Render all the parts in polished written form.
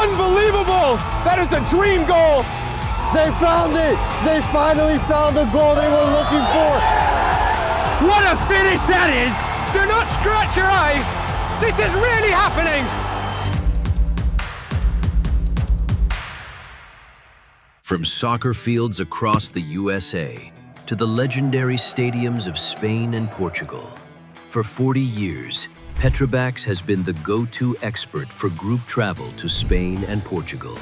Unbelievable! That is a dream goal! They found it! They finally found the goal they were looking for! What a finish that is! Do not scratch your eyes! This is really happening! From soccer fields across the USA to the legendary stadiums of Spain and Portugal, for 40 years, Petrobax has been the go-to expert for group travel to Spain and Portugal.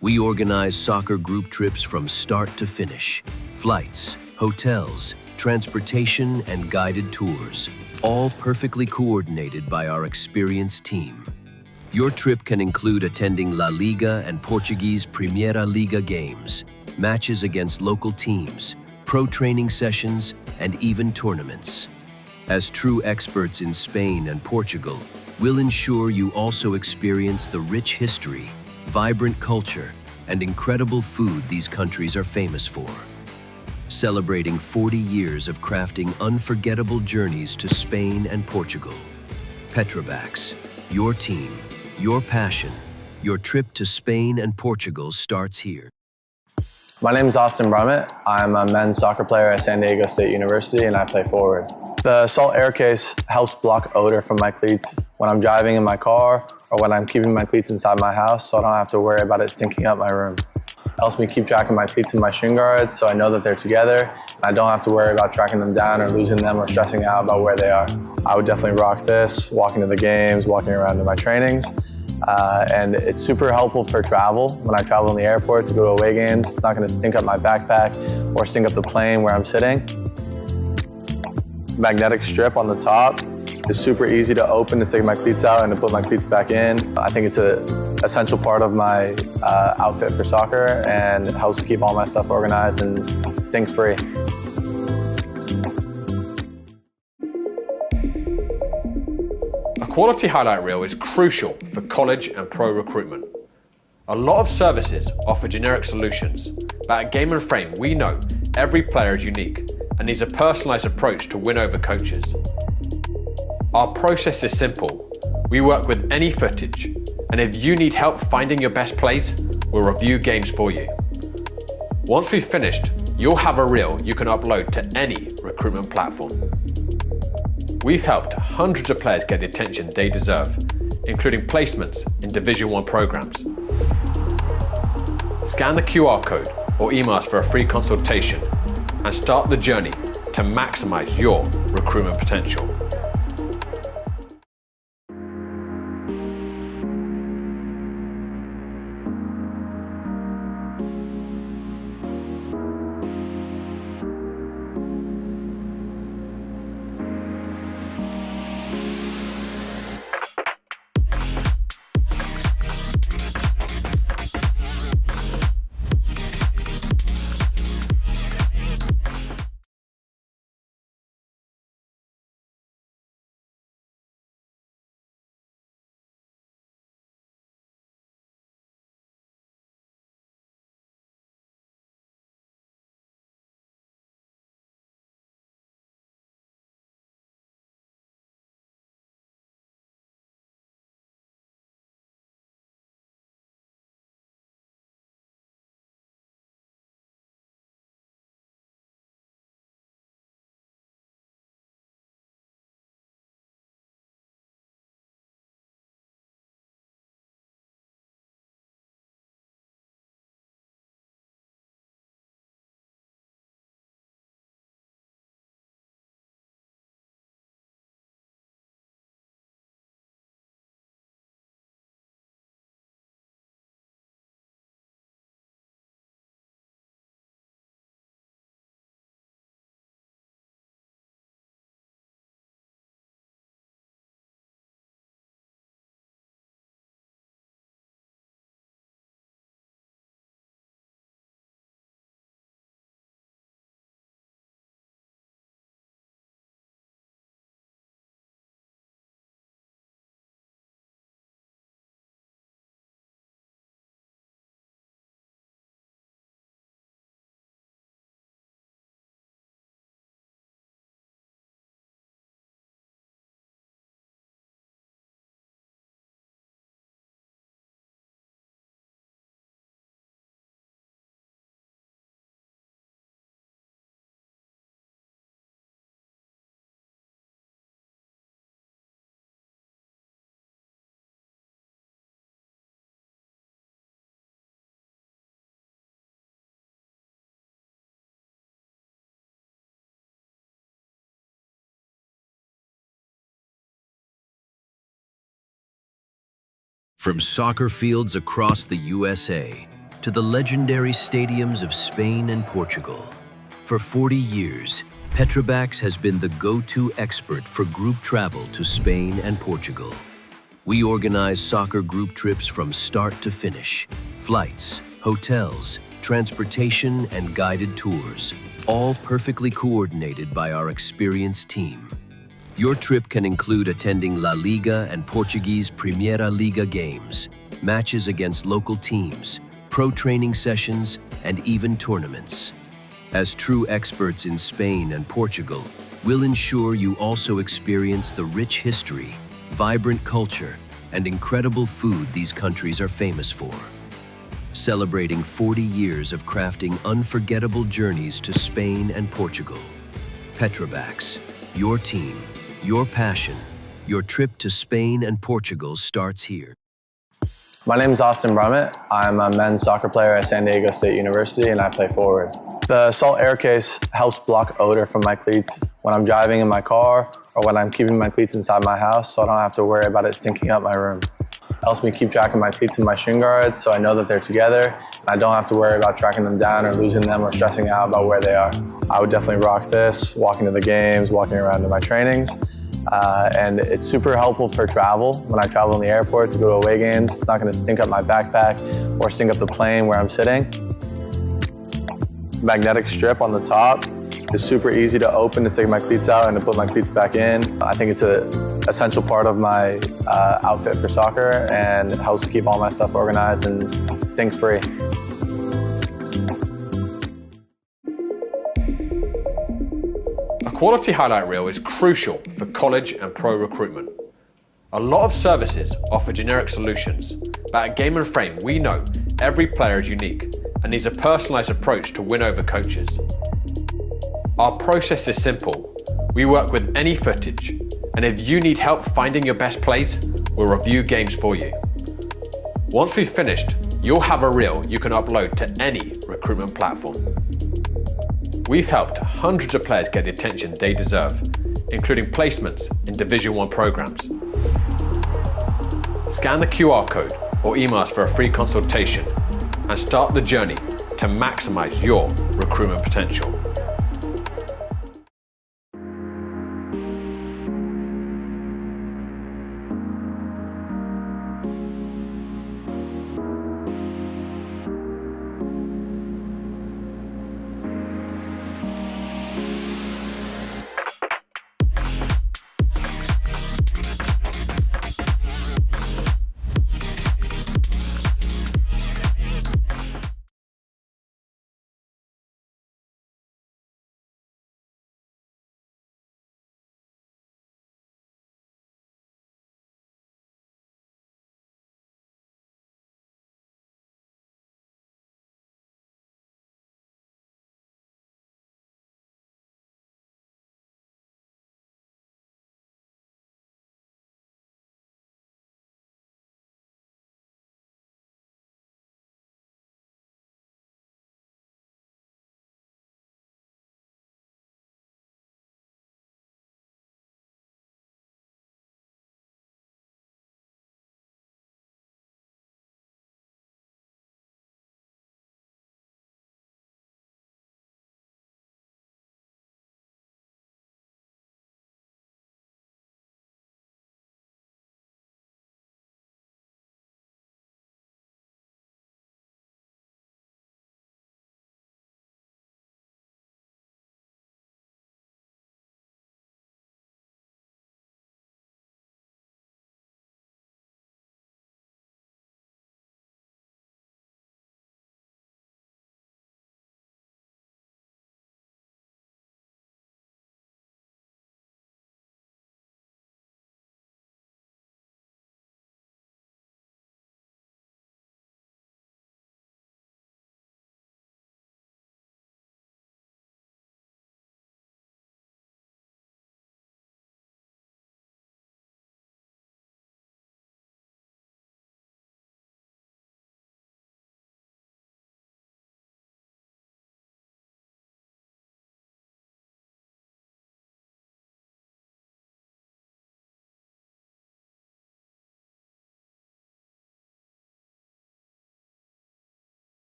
We organize soccer group trips from start to finish, flights, hotels, transportation, and guided tours, all perfectly coordinated by our experienced team. Your trip can include attending La Liga and Portuguese Primeira Liga games, matches against local teams, pro training sessions, and even tournaments. As true experts in Spain and Portugal, we'll ensure you also experience the rich history, vibrant culture, and incredible food these countries are famous for. Celebrating 40 years of crafting unforgettable journeys to Spain and Portugal. Petrobax, your team, your passion, your trip to Spain and Portugal starts here. My name is Austin Brummett. I'm a men's soccer player at San Diego State University and I play forward. The Salt Air Case helps block odor from my cleats when I'm driving in my car or when I'm keeping my cleats inside my house so I don't have to worry about it stinking up my room. It helps me keep track of my cleats and my shin guards so I know that they're together and I don't have to worry about tracking them down or losing them or stressing out about where they are. I would definitely rock this, walking to the games, walking around to my trainings. And it's super helpful for travel. When I travel in the airport to go to away games, it's not going to stink up my backpack or stink up the plane where I'm sitting. Magnetic strip on the top is super easy to open to take my cleats out and to put my cleats back in. I think it's an essential part of my outfit for soccer and it helps keep all my stuff organized and stink-free. A quality highlight reel is crucial for college and pro recruitment. A lot of services offer generic solutions, but at Game & Frame we know every player is unique and needs a personalised approach to win over coaches. Our process is simple. We work with any footage, and if you need help finding your best plays, we'll review games for you. Once we've finished, you'll have a reel you can upload to any recruitment platform. We've helped hundreds of players get the attention they deserve, including placements in Division I programs. Scan the QR code or email us for a free consultation and start the journey to maximize your recruitment potential. From soccer fields across the USA to the legendary stadiums of Spain and Portugal, for 40 years, Petrobax has been the go-to expert for group travel to Spain and Portugal. We organize soccer group trips from start to finish, flights, hotels, transportation, and guided tours, all perfectly coordinated by our experienced team. Your trip can include attending La Liga and Portuguese Primeira Liga games, matches against local teams, pro training sessions, and even tournaments. As true experts in Spain and Portugal, we'll ensure you also experience the rich history, vibrant culture, and incredible food these countries are famous for. Celebrating 40 years of crafting unforgettable journeys to Spain and Portugal. Petrobax, your team, your passion, your trip to Spain and Portugal starts here. My name is Austin Brummett. I'm a men's soccer player at San Diego State University and I play forward. The Salt Air Case helps block odor from my cleats when I'm driving in my car or when I'm keeping my cleats inside my house, so I don't have to worry about it stinking up my room. It helps me keep track of my cleats and my shin guards so I know that they're together and I don't have to worry about tracking them down or losing them or stressing out about where they are. I would definitely rock this, walking to the games, walking around to my trainings. And it's super helpful for travel. When I travel in the airport to go to away games, it's not going to stink up my backpack or stink up the plane where I'm sitting. Magnetic strip on the top is super easy to open to take my cleats out and to put my cleats back in. I think it's an essential part of my outfit for soccer and it helps keep all my stuff organized and stink-free. A quality highlight reel is crucial for college and pro recruitment. A lot of services offer generic solutions, but at Game & Frame we know every player is unique and needs a personalised approach to win over coaches. Our process is simple. We work with any footage, and if you need help finding your best plays, we'll review games for you. Once we've finished, you'll have a reel you can upload to any recruitment platform. We've helped hundreds of players get the attention they deserve, including placements in Division 1 programs. Scan the QR code or email us for a free consultation and start the journey to maximize your recruitment potential.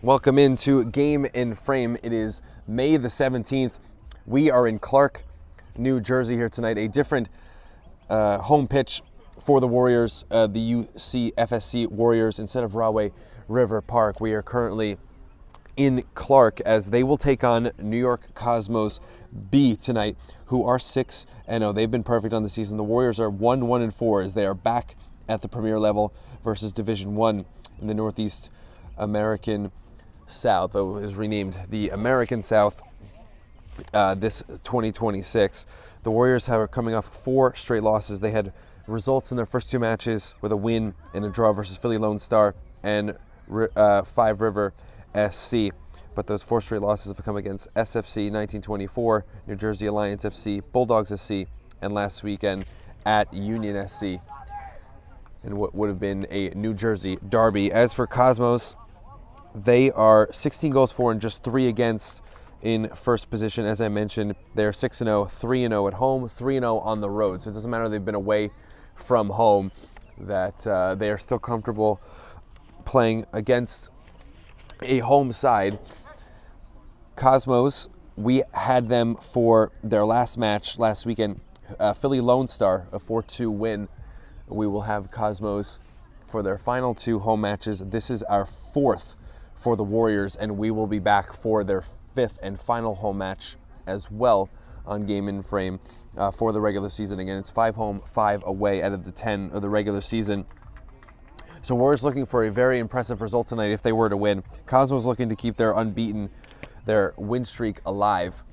Welcome into Game and Frame. It is May the 17th. We are in Clark, New Jersey here tonight. A different home pitch for the Warriors, the UCFSC Warriors, instead of Rahway River Park. We are currently in Clark as they will take on New York Cosmos B tonight, who are 6-0. They've been perfect on the season. The Warriors are 1-1-4 as they are back at the Premier level versus Division 1 in the Northeast American South, though it was renamed the American South this 2026. The Warriors are coming off 4 straight losses. They had results in their first 2 matches with a win and a draw versus Philly Lone Star and Five River SC. But those 4 straight losses have come against SFC 1924, New Jersey Alliance FC, Bulldogs SC, and last weekend at Union SC in what would have been a New Jersey derby. As for Cosmos, they are 16 goals for and just 3 against in first position. As I mentioned, they're 6-0, 3-0 at home, 3-0 on the road. So it doesn't matter they've been away from home, that they are still comfortable playing against a home side. Cosmos, we had them for their last match last weekend, Philly Lone Star, a 4-2 win. We will have Cosmos for their final 2 home matches. This is our 4th for the Warriors, and we will be back for their 5th and final home match as well on Game and Frame for the regular season. Again, it's 5 home, 5 away out of the 10 of the regular season. So Warriors looking for a very impressive result tonight if they were to win. Cosmos looking to keep their win streak alive.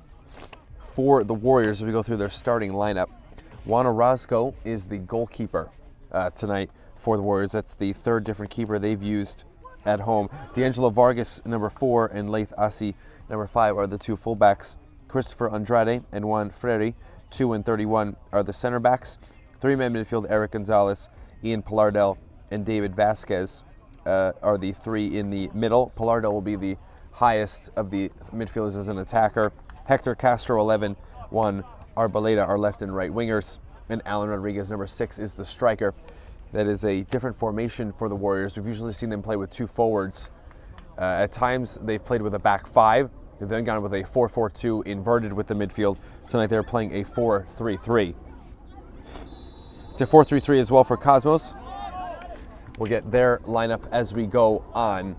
For the Warriors, as we go through their starting lineup, Juan Orozco is the goalkeeper tonight for the Warriors. That's the 3rd different keeper they've used at home. D'Angelo Vargas, number 4, and Laith Asi, number 5, are the 2 fullbacks. Christopher Andrade and Juan Freire, 2 and 31, are the center backs. 3-man midfield, Eric Gonzalez, Ian Pilardel, and David Vasquez are the 3 in the middle. Pilardel will be the highest of the midfielders as an attacker. Hector Castro, 11, Juan Arboleda are left and right wingers, and Alan Rodriguez, number 6, is the striker. That is a different formation for the Warriors. We've usually seen them play with 2 forwards. At times, they've played with a back 5. They've then gone with a 4-4-2 inverted with the midfield. Tonight, they're playing a 4-3-3. It's a 4-3-3 as well for Cosmos. We'll get their lineup as we go on.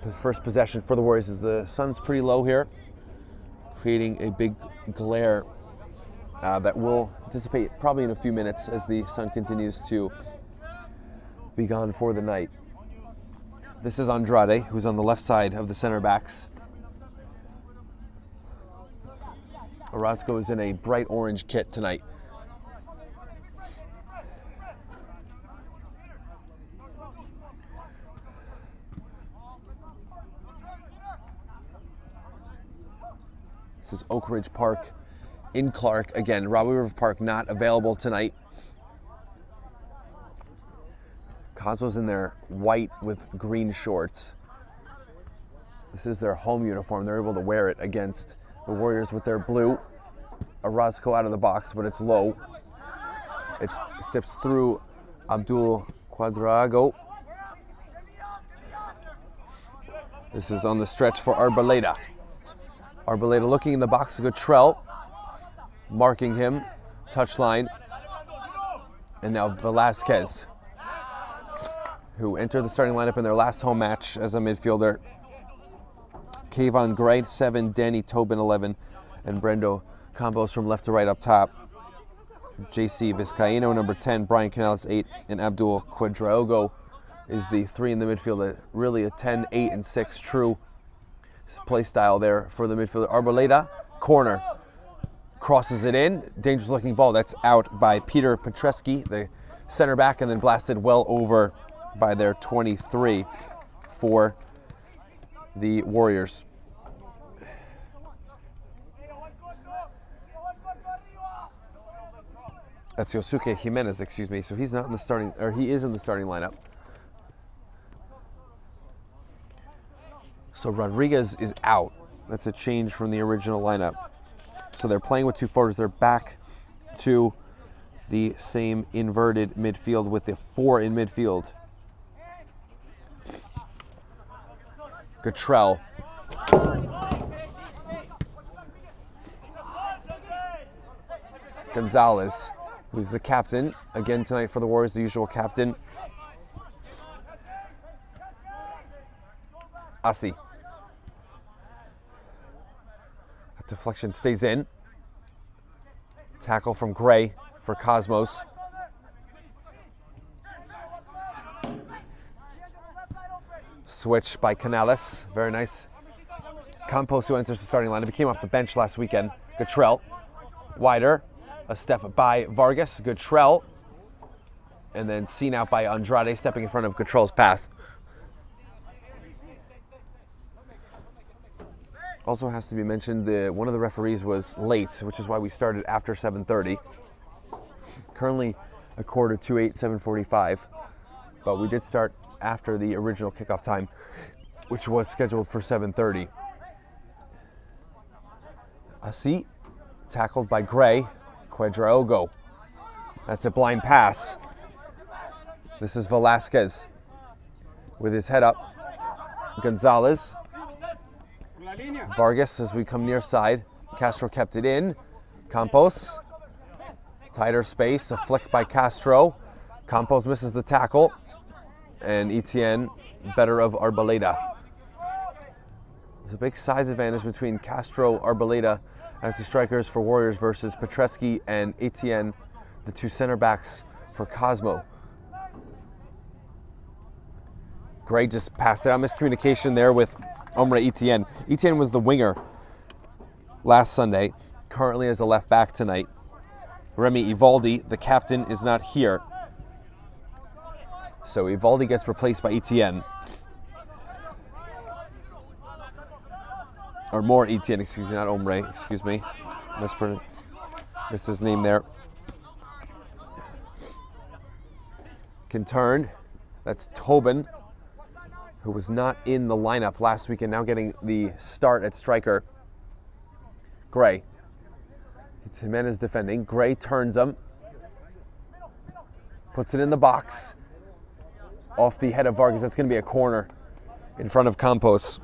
The first possession for the Warriors is the sun's pretty low here, creating a big glare that will dissipate probably in a few minutes as the sun continues to be gone for the night. This is Andrade, who's on the left side of the center backs. Orozco is in a bright orange kit tonight. This is Oak Ridge Park in Clark. Again, Rahway River Park not available tonight. Cosmos in their white with green shorts. This is their home uniform. They're able to wear it against the Warriors with their blue. Orozco out of the box, but it's low. It steps through Abdul Quadrago. This is on the stretch for Arboleda. Arboleda looking in the box to Guttrell, marking him, touchline. And now Velasquez, who entered the starting lineup in their last home match as a midfielder. Kayvon Gray, 7, Danny Tobin, 11, and Brendo Campos from left to right up top. JC Vizcaíno, number 10, Brian Canales, 8, and Abdul Quadraogo is the 3 in the midfield. Really a 10, 8, and 6 true play style there for the midfielder. Arboleda, corner, crosses it in. Dangerous looking ball. That's out by Peter Petreski, the center back, and then blasted well over by their 23 for the Warriors. That's Yosuke Jimenez, excuse me. So he's not in the starting, or he is in the starting lineup. So Rodriguez is out. That's a change from the original lineup. So they're playing with 2 forwards. They're back to the same inverted midfield with the 4 in midfield. Guttrell. Gonzalez, who's the captain again tonight for the Warriors, the usual captain. Asi. That deflection stays in. Tackle from Gray for Cosmos. Switch by Canales, very nice. Campos, who enters the starting lineup, he came off the bench last weekend. Guttrell, wider, a step by Vargas. Guttrell, and then seen out by Andrade, stepping in front of Guttrell's path. Also has to be mentioned, one of the referees was late, which is why we started after 7:30. Currently a quarter to 8, 7:45, but we did start after the original kickoff time, which was scheduled for 7:30. Asi, tackled by Gray. Quadraogo. That's a blind pass. This is Velasquez with his head up. Gonzalez. Vargas as we come near side. Castro kept it in. Campos. Tighter space, a flick by Castro. Campos misses the tackle. And Etienne better of Arboleda. There's a big size advantage between Castro, Arboleda as the strikers for Warriors versus Petreski and Etienne, the two center backs for Cosmo. Gray just passed it out. Miscommunication there with Omre Etienne. Etienne was the winger last Sunday, currently as a left back tonight. Remy Ivaldi, the captain, is not here. So Ivaldi gets replaced by Etienne. Or more Etienne, excuse me, not Omre, excuse me. Missed his name there. Can turn. That's Tobin, who was not in the lineup last week and now getting the start at striker. Gray. It's Jimenez defending. Gray turns him. Puts it in the box. Off the head of Vargas. That's going to be a corner in front of Campos.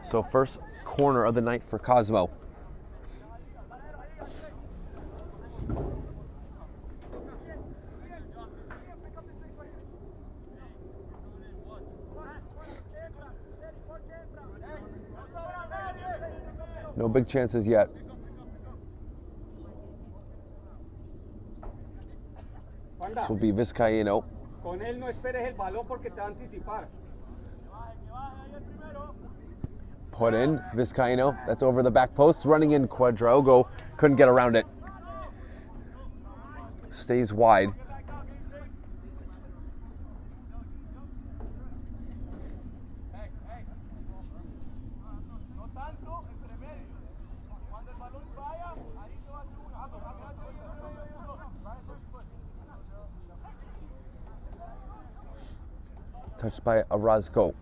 So first corner of the night for Cosmo. No big chances yet. This will be Vizcaíno. Con él no esperes el balón porque te va a anticipar. Put in, Vizcaíno. That's over the back post. Running in, Quadraogo couldn't get around it. Stays wide. Touched by Orozco.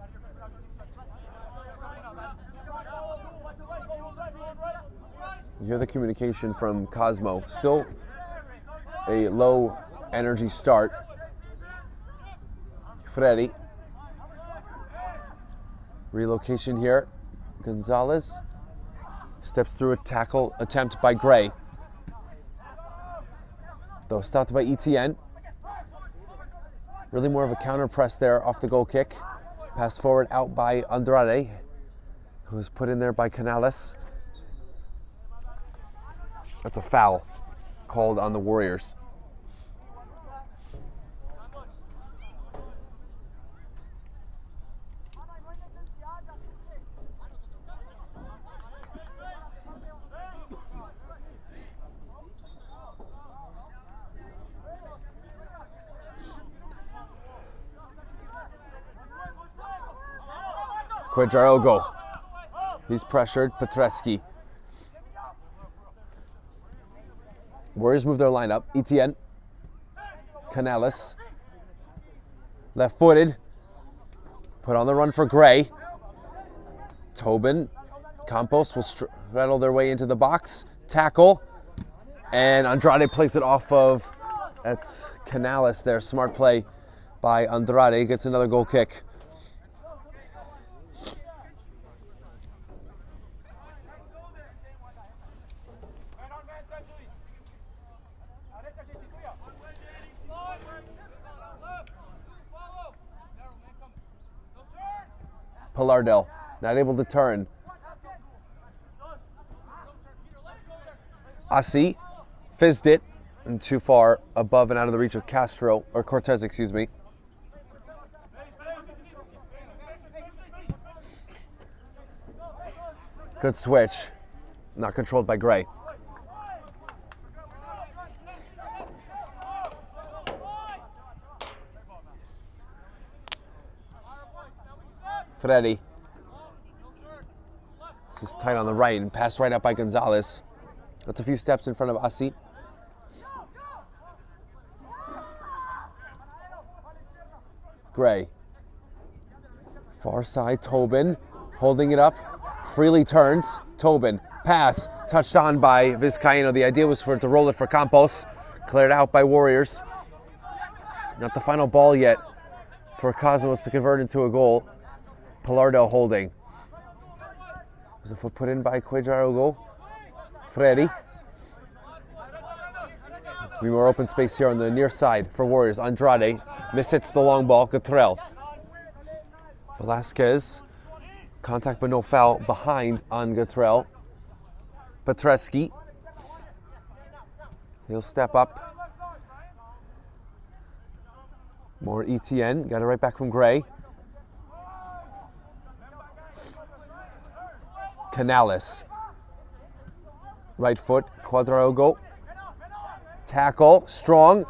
You hear the communication from Cosmo. Still a low energy start. Freddy. Relocation here. Gonzalez steps through a tackle attempt by Gray. Though stopped by Etienne. Really more of a counter press there off the goal kick. Pass forward out by Andrade, who was put in there by Canales. That's a foul called on the Warriors. Quadraogo. He's pressured. Petreski. Warriors move their lineup. Etienne. Canales. Left-footed. Put on the run for Gray. Tobin. Campos will straddle their way into the box. Tackle. And Andrade plays it off of, that's Canales there. Smart play by Andrade. Gets another goal kick. Pilardel, not able to turn. Asi fizzed it and too far above and out of the reach of Castro, or Cortez, excuse me. Good switch, not controlled by Gray. Freddy. This is tight on the right and pass right up by Gonzalez. That's a few steps in front of Asi. Gray. Far side, Tobin holding it up. Freely turns. Tobin. Pass. Touched on by Vizcaíno. The idea was for it to roll it for Campos. Cleared out by Warriors. Not the final ball yet for Cosmos to convert into a goal. Pilardel holding. There's a foot put in by Quadrarogo. Freddy. Be more open space here on the near side for Warriors. Andrade mishits the long ball. Gatrell. Velasquez. Contact but no foul behind on Gatrell. Petreski. He'll step up. More ETN. Got it right back from Gray. Canales. Right foot. Quadraogo. Tackle. Strong.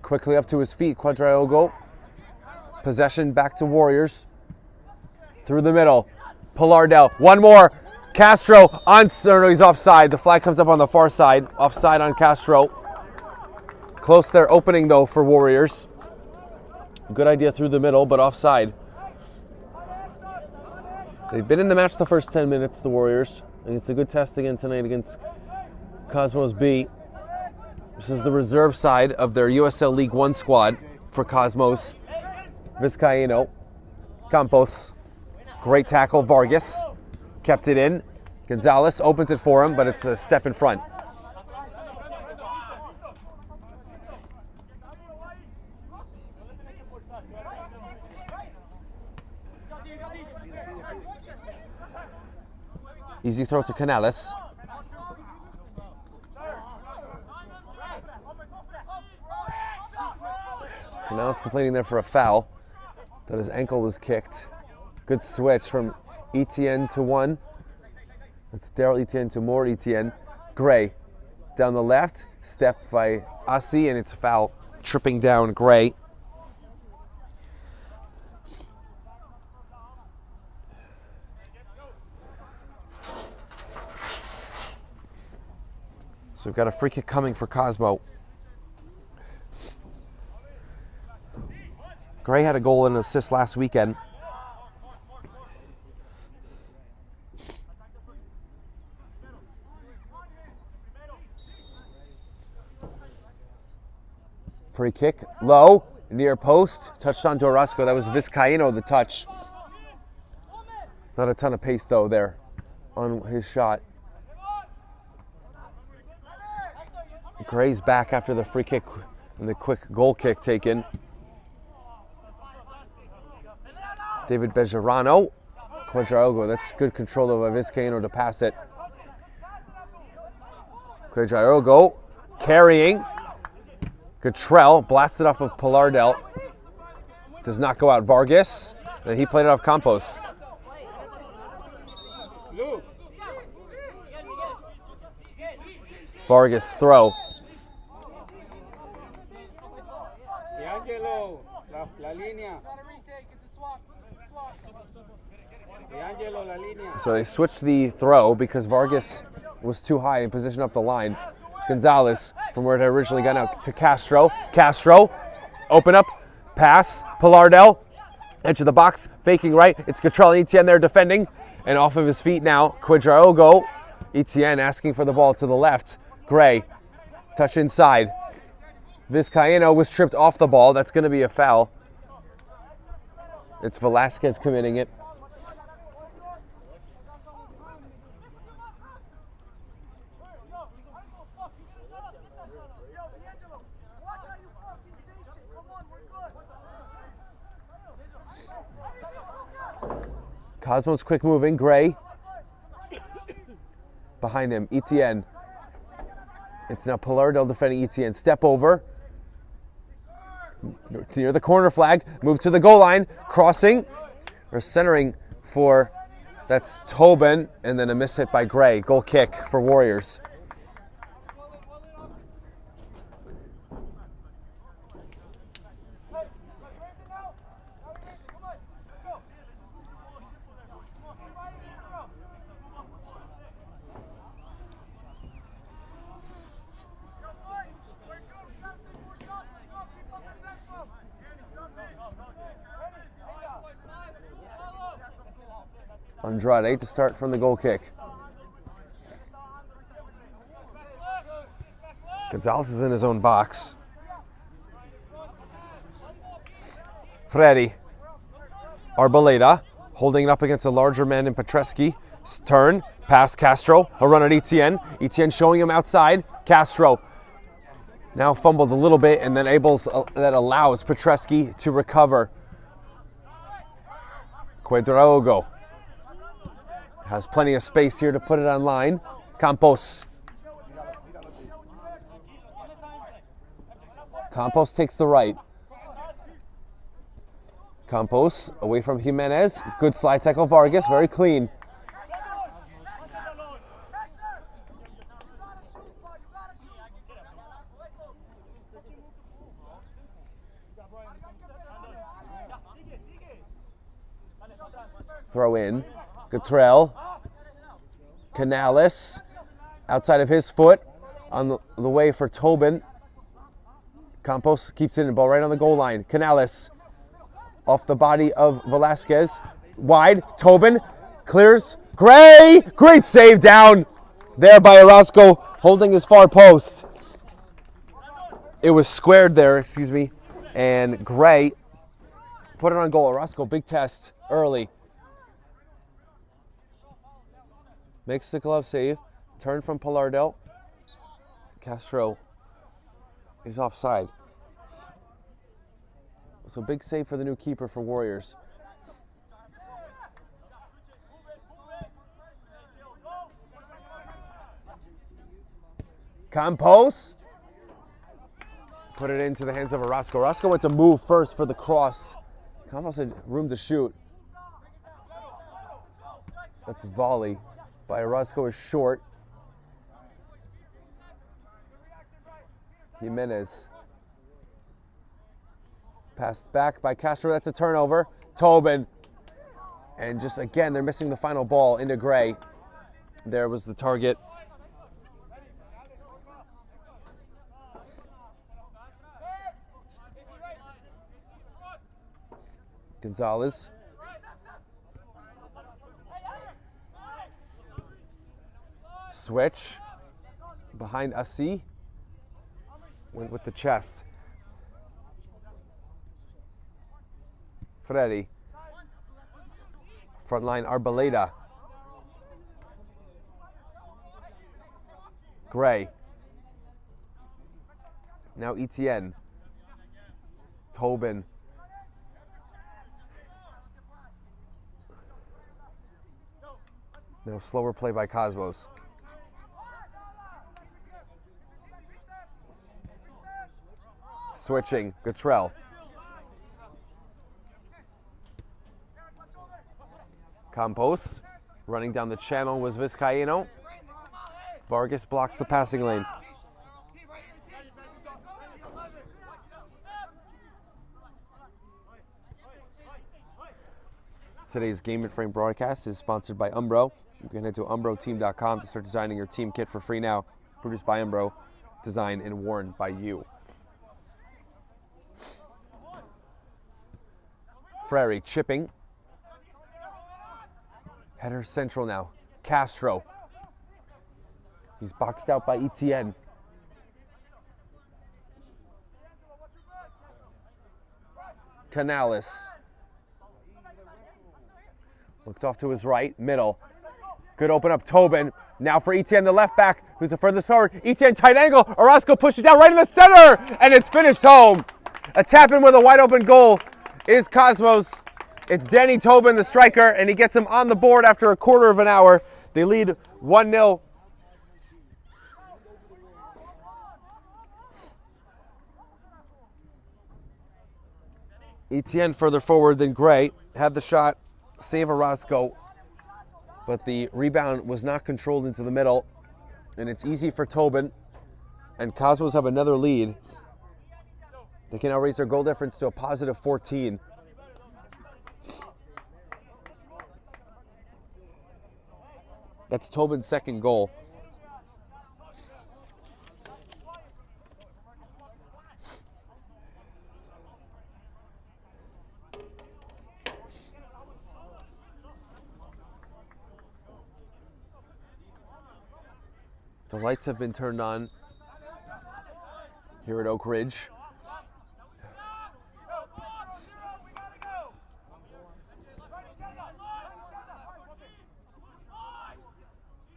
Quickly up to his feet. Quadraogo. Possession back to Warriors. Through the middle. Pilardel. One more. Castro on. No, he's offside. The flag comes up on the far side. Offside on Castro. Close there. Opening though for Warriors. Good idea through the middle, but offside. They've been in the match the first 10 minutes, the Warriors. And it's a good test again tonight against Cosmos B. This is the reserve side of their USL League One squad for Cosmos. Vizcaíno. Campos. Great tackle, Vargas. Kept it in. Gonzalez opens it for him, but it's a step in front. Easy throw to Canales. Canales complaining there for a foul. That his ankle was kicked. Good switch from Etienne to one. That's Daryl Etienne to more Etienne. Gray down the left. Step by Asi, and it's a foul. Tripping down Gray. So we've got a free kick coming for Cosmo. Gray had a goal and an assist last weekend. Free kick, low, near post, touched onto Orozco. That was Vizcaíno, the touch. Not a ton of pace though there on his shot. Gray's back after the free kick and the quick goal kick taken. David Bejarano. Quadraogo, that's good control of Vizcaíno to pass it. Quadraogo carrying. Gatrell blasted off of Pilardel. Does not go out. Vargas. And he played it off Campos. Vargas throw. So they switched the throw because Vargas was too high and positioned up the line. Gonzalez from where it had originally gone out to Castro. Castro, open up, pass, Pilardel, edge of the box, faking right. It's Gatrell and Etienne there defending, and off of his feet now, Quadraogo. Etienne asking for the ball to the left. Gray, touch inside. Vizcaíno was tripped off the ball. That's going to be a foul. It's Velasquez committing it. Cosmos quick moving. Gray. Behind him, Etienne. It's now Pilardel defending Etienne. Step over. Near the corner flag. Move to the goal line. Crossing. Or centering for, that's Tobin. And then a miss hit by Gray. Goal kick for Warriors. Andrade to start from the goal kick. Gonzalez is in his own box. Freddy. Arboleda holding it up against a larger man in Petreski. Turn, pass Castro, a run at Etienne. Etienne showing him outside. Castro now fumbled a little bit and then that allows Petreski to recover. Cuedraogo has plenty of space here to put it on line. Campos. Campos takes the right. Campos away from Jimenez. Good slide tackle, Vargas, very clean. Throw in. Gatrell. Canales. Outside of his foot. On the way for Tobin. Campos keeps it in, ball right on the goal line. Canales. Off the body of Velasquez. Wide. Tobin. Clears. Gray! Great save down there by Orozco, holding his far post. It was squared there, excuse me. And Gray put it on goal. Orozco, big test early. Makes the glove save. Turn from Pilardel. Castro is offside. So big save for the new keeper for Warriors. Campos. Put it into the hands of Orozco. Orozco went to move first for the cross. Campos had room to shoot. That's a volley by Orozco is short. Jimenez. Passed back by Castro. That's a turnover. Tobin. And just again, they're missing the final ball into Gray. There was the target. Gonzalez. Switch. Behind Asi. Went with the chest. Freddy. Frontline Arboleda. Gray. Now Etienne. Tobin. Now slower play by Cosmos. Switching, Gatrell. Campos, running down the channel was Vizcaíno. Vargas blocks the passing lane. Today's Game and Frame broadcast is sponsored by Umbro. You can head to umbroteam.com to start designing your team kit for free now. Produced by Umbro, designed and worn by you. Frary chipping. Header central now. Castro. He's boxed out by Etienne. Canales. Looked off to his right, middle. Good open up, Tobin. Now for Etienne, the left back, who's the furthest forward. Etienne, tight angle. Orozco pushes it down right in the center, and it's finished home. A tap in with a wide open goal is Cosmos. It's Danny Tobin, the striker, and he gets him on the board after a quarter of an hour. They lead 1-0. Etienne further forward than Gray. Had the shot, save Orozco, but the rebound was not controlled into the middle, and it's easy for Tobin. And Cosmos have another lead. They can now raise their goal difference to a positive 14. That's Tobin's second goal. The lights have been turned on here at Oak Ridge.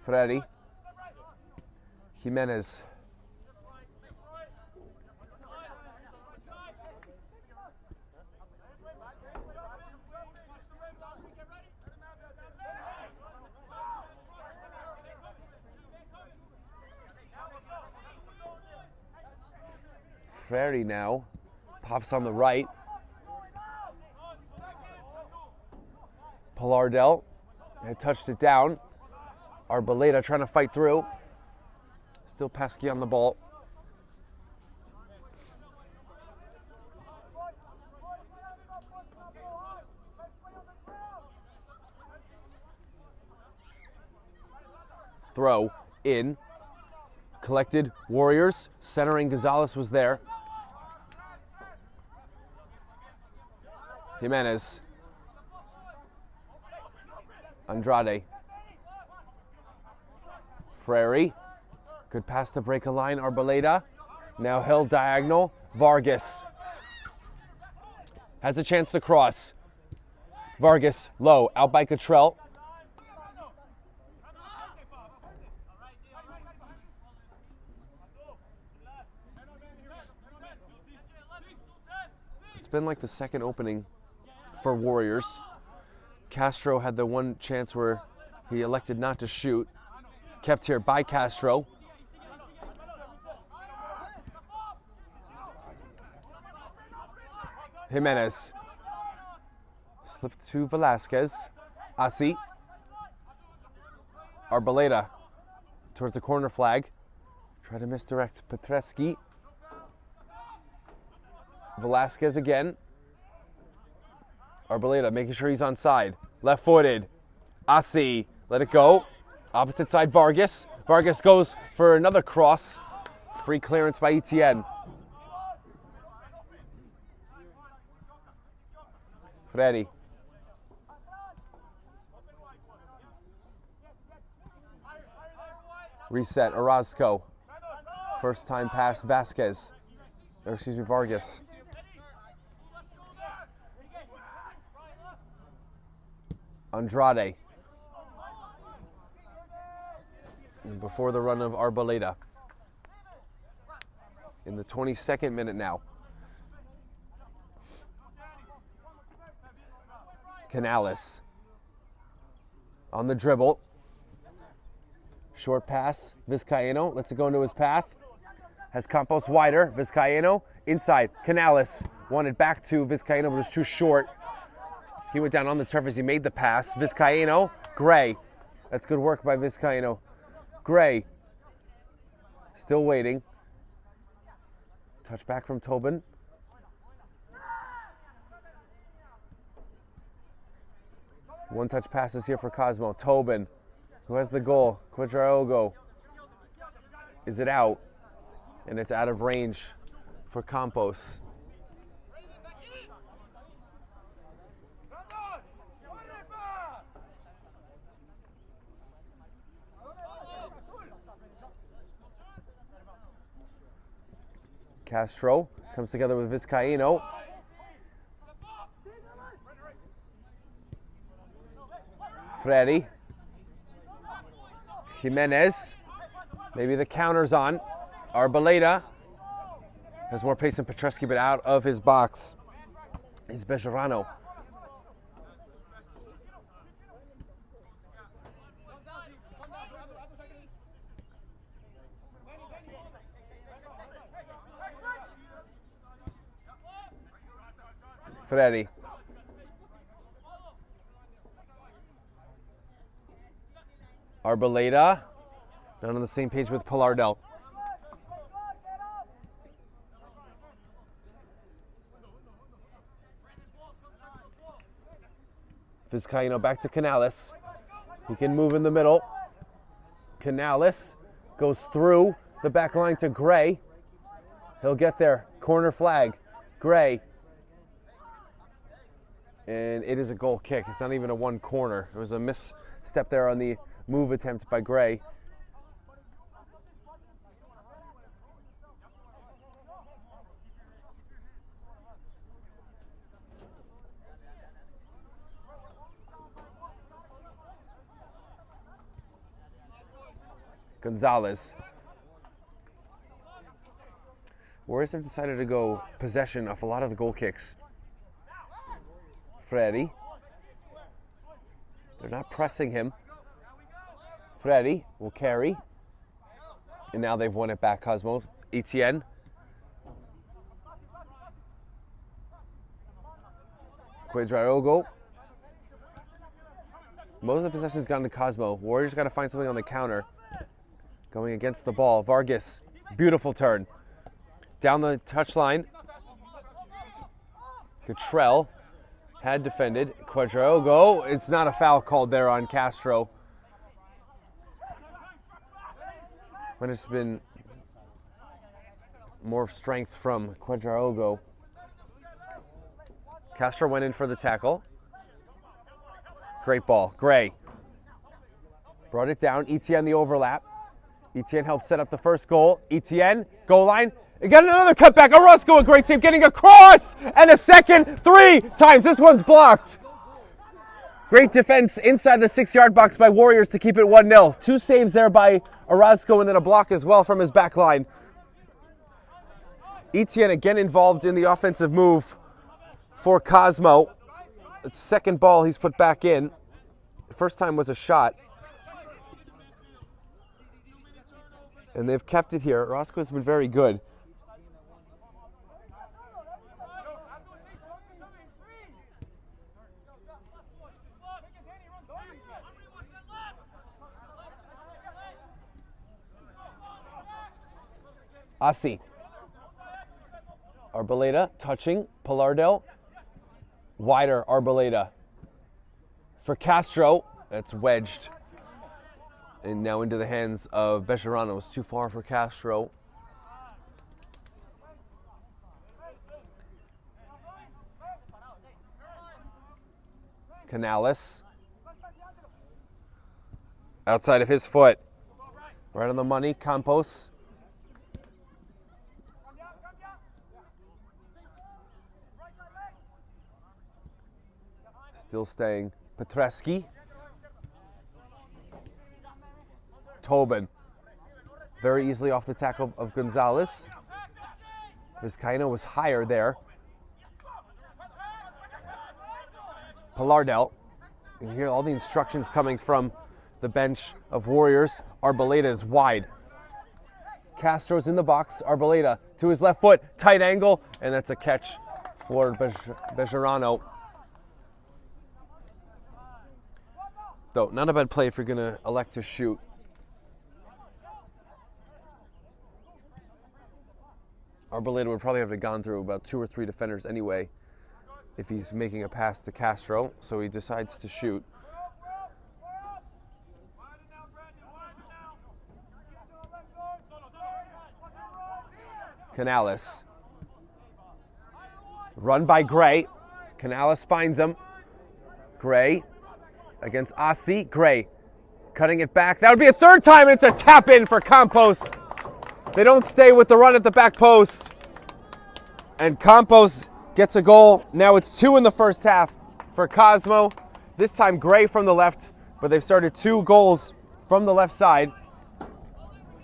Freddy. Jimenez. Freddy now pops on the right. Pilardel had touched it down. Arboleda trying to fight through. Still Pesky on the ball. Throw in. Collected Warriors. Centering Gonzalez was there. Jimenez. Andrade. Frary. Good pass to break a line. Arboleda. Now held diagonal. Vargas. Has a chance to cross. Vargas low. Out by Cottrell. It's been like the second opening for Warriors. Castro had the one chance where he elected not to shoot. Kept here by Castro. Jimenez. Slipped to Velasquez. Asi. Arboleda towards the corner flag. Try to misdirect Petreski. Velasquez again. Arboleda making sure he's onside. Left-footed. Asi. Let it go. Opposite side, Vargas. Vargas goes for another cross. Free clearance by Etienne. Freddy. Reset, Orozco. First time pass, Vasquez. Or excuse me, Vargas. Andrade. And before the run of Arboleda. In the 22nd minute now. Canales. On the dribble. Short pass. Vizcaino lets it go into his path. Has Campos wider. Vizcaino inside. Canales wanted back to Vizcaino, but was too short. He went down on the turf as he made the pass. Vizcaino. Gray. That's good work by Vizcaino. Gray. Still waiting. Touch back from Tobin. One touch passes here for Cosmo. Tobin, who has the goal. Quadraogo. Is it out? And it's out of range for Campos. Castro comes together with Vizcaino. Freddy. Jimenez. Maybe the counter's on. Arboleda has more pace than Petreski, but out of his box is Bejarano. Freddy. Arboleda. Not on the same page with Pilardel. Vizcaino back to Canales. He can move in the middle. Canales goes through the back line to Gray. He'll get there. Corner flag. Gray. And it is a goal kick. It's not even a one corner. There was a misstep there on the move attempt by Gray. Gonzalez. Warriors have decided to go possession off a lot of the goal kicks. Freddy. They're not pressing him. Freddy will carry. And now they've won it back, Cosmo. Etienne. Quadrarogo. Most of the possession's gone to Cosmo. Warriors got to find something on the counter. Going against the ball. Vargas. Beautiful turn. Down the touchline. Cottrell had defended. Quadrarogo. It's not a foul called there on Castro. But it's been more strength from Quadrarogo. Castro went in for the tackle. Great ball. Gray. Brought it down. Etienne the overlap. Etienne helped set up the first goal. Etienne, goal line. He got another cutback. Orozco, a great save, getting across. And a second, 3 times. This one's blocked. Great defense inside the 6-yard box by Warriors to keep it 1-0. 2 saves there by Orozco and then a block as well from his back line. Etienne again involved in the offensive move for Cosmo. The second ball he's put back in. The first time was a shot. And they've kept it here. Orozco's been very good. Asi. Arboleda touching. Pilardel. Wider Arboleda. For Castro. That's wedged. And now into the hands of Bejarano. It's too far for Castro. Canales. Outside of his foot. Right on the money. Campos. Still staying. Petreski. Tobin. Very easily off the tackle of Gonzalez. Vizcaino was higher there. Pilardel. You hear all the instructions coming from the bench of Warriors. Arboleda is wide. Castro's in the box. Arboleda to his left foot. Tight angle. And that's a catch for Bejarano. Though, not a bad play if you're going to elect to shoot. Arboleda would probably have gone through about 2 or 3 defenders anyway if he's making a pass to Castro, so he decides to shoot. Canales. Run by Gray. Canales finds him. Gray against Asi. Gray cutting it back. That would be a 3rd time, and it's a tap in for Campos. They don't stay with the run at the back post. And Campos gets a goal. Now it's 2 in the first half for Cosmo. This time Gray from the left, but they've started 2 goals from the left side.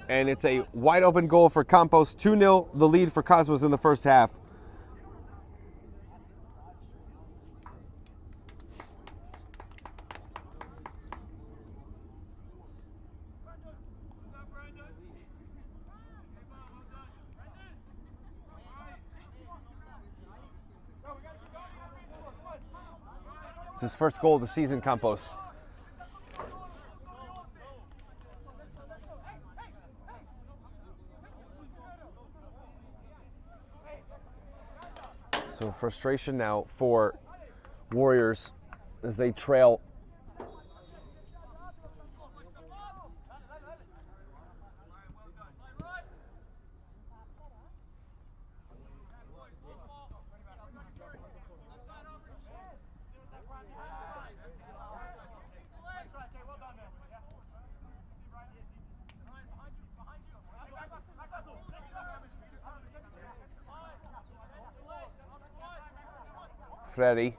And it's a wide open goal for Campos. 2-0 the lead for Cosmos in the first half. It's his first goal of the season, Campos. So frustration now for Warriors as they trail. Freddie.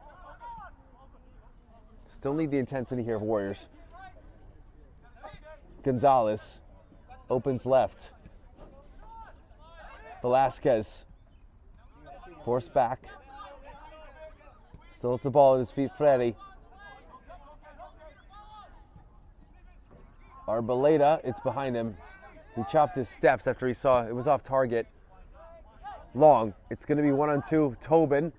Still need the intensity here of Warriors. Gonzalez opens left. Velasquez forced back. Still has the ball at his feet, Freddie. Arboleda, it's behind him. He chopped his steps after he saw it was off target. Long. It's going to be 1-on-2. Tobin.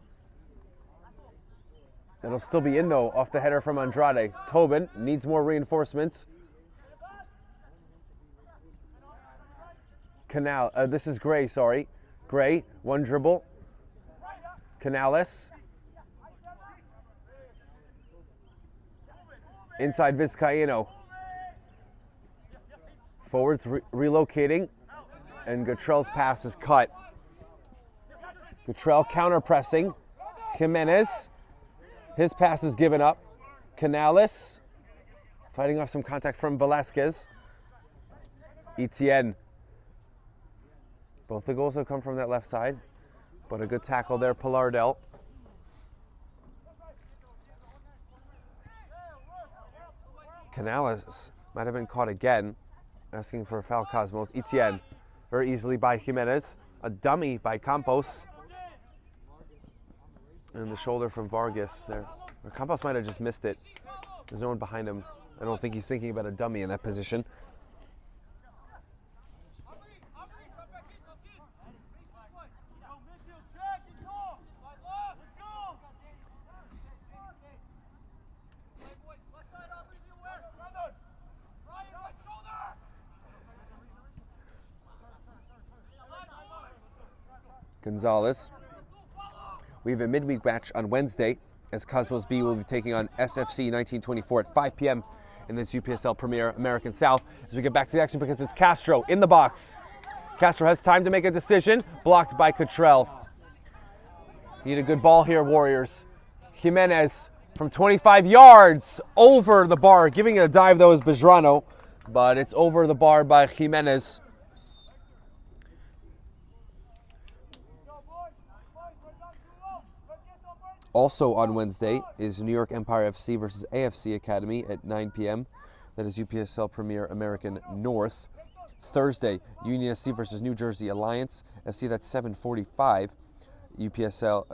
It'll still be in though, off the header from Andrade. Tobin needs more reinforcements. This is Gray, sorry. Gray, one dribble. Canales. Inside Vizcaíno. Forwards relocating, and Guttrell's pass is cut. Guttrell counter-pressing. Jimenez. His pass is given up. Canales fighting off some contact from Velasquez. Etienne. Both the goals have come from that left side, but a good tackle there, Pilardel. Canales might have been caught again, asking for a foul, Cosmos. Etienne, very easily by Jimenez. A dummy by Campos. And the shoulder from Vargas there. Or Campos might have just missed it. There's no one behind him. I don't think he's thinking about a dummy in that position. Gonzalez. We have a midweek match on Wednesday as Cosmos B will be taking on SFC 1924 at 5 p.m. in this UPSL Premier American South. As we get back to the action, because it's Castro in the box. Castro has time to make a decision, blocked by Cottrell. Need a good ball here, Warriors. Jimenez from 25 yards over the bar. Giving it a dive though is Bejrano, but it's over the bar by Jimenez. Also on Wednesday is New York Empire FC versus AFC Academy at 9 p.m. That is UPSL Premier American North. Thursday, Union SC versus New Jersey Alliance FC. That's 7:45. UPSL,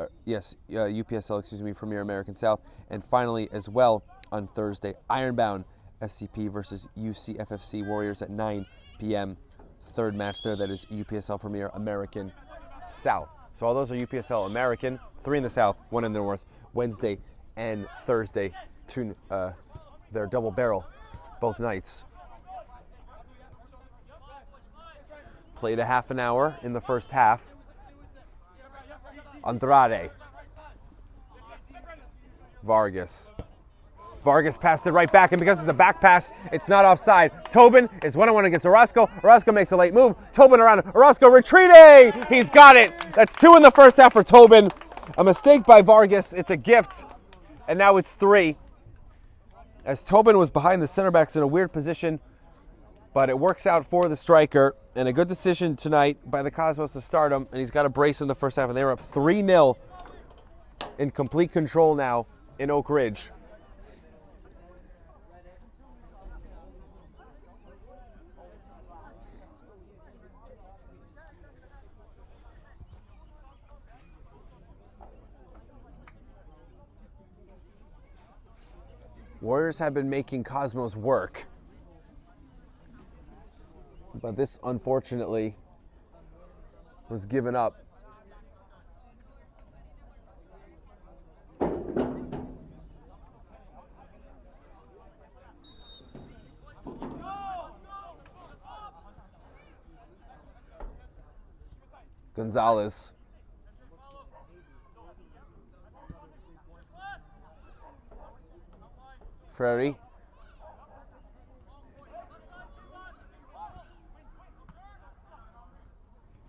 Premier American South. And finally, as well on Thursday, Ironbound SCP versus UCFFC Warriors at 9 p.m. Third match there. That is UPSL Premier American South. So all those are UPSL American, 3 in the South, 1 in the North. Wednesday and Thursday, they're double barrel both nights. Played a half an hour in the first half. Andrade. Vargas passed it right back, and because it's a back pass, it's not offside. Tobin is 1-on-1 against Orozco. Orozco makes a late move. Tobin around. Orozco retreating! He's got it! That's 2 in the first half for Tobin. A mistake by Vargas. It's a gift. And now it's 3. As Tobin was behind the center backs in a weird position, but it works out for the striker. And a good decision tonight by the Cosmos to start him. And he's got a brace in the first half, and they were up 3-0 in complete control now in Oak Ridge. Warriors have been making Cosmos work, but this unfortunately was given up. Gonzalez. Frary.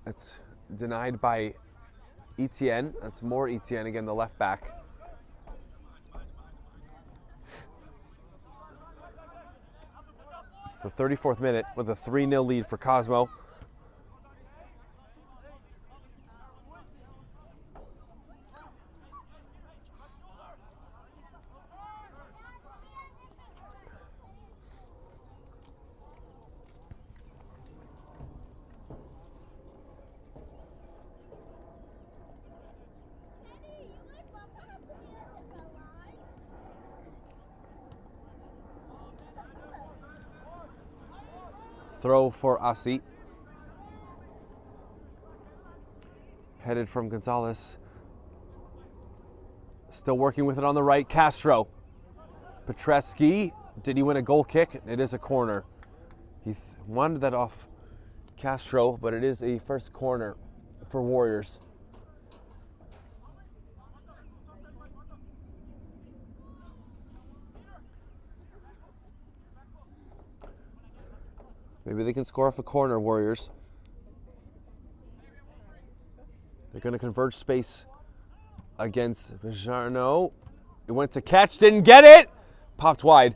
It's denied by Etienne. That's more Etienne again, the left back. It's the 34th minute with a 3-0 lead for Cosmo. Throw for Asi. Headed from Gonzalez. Still working with it on the right. Castro. Petreski. Did he win a goal kick? It is a corner. He wanted that off Castro, but it is a first corner for Warriors. Maybe they can score off a corner, Warriors. They're going to converge space against Bejarno. It went to catch, didn't get it. Popped wide.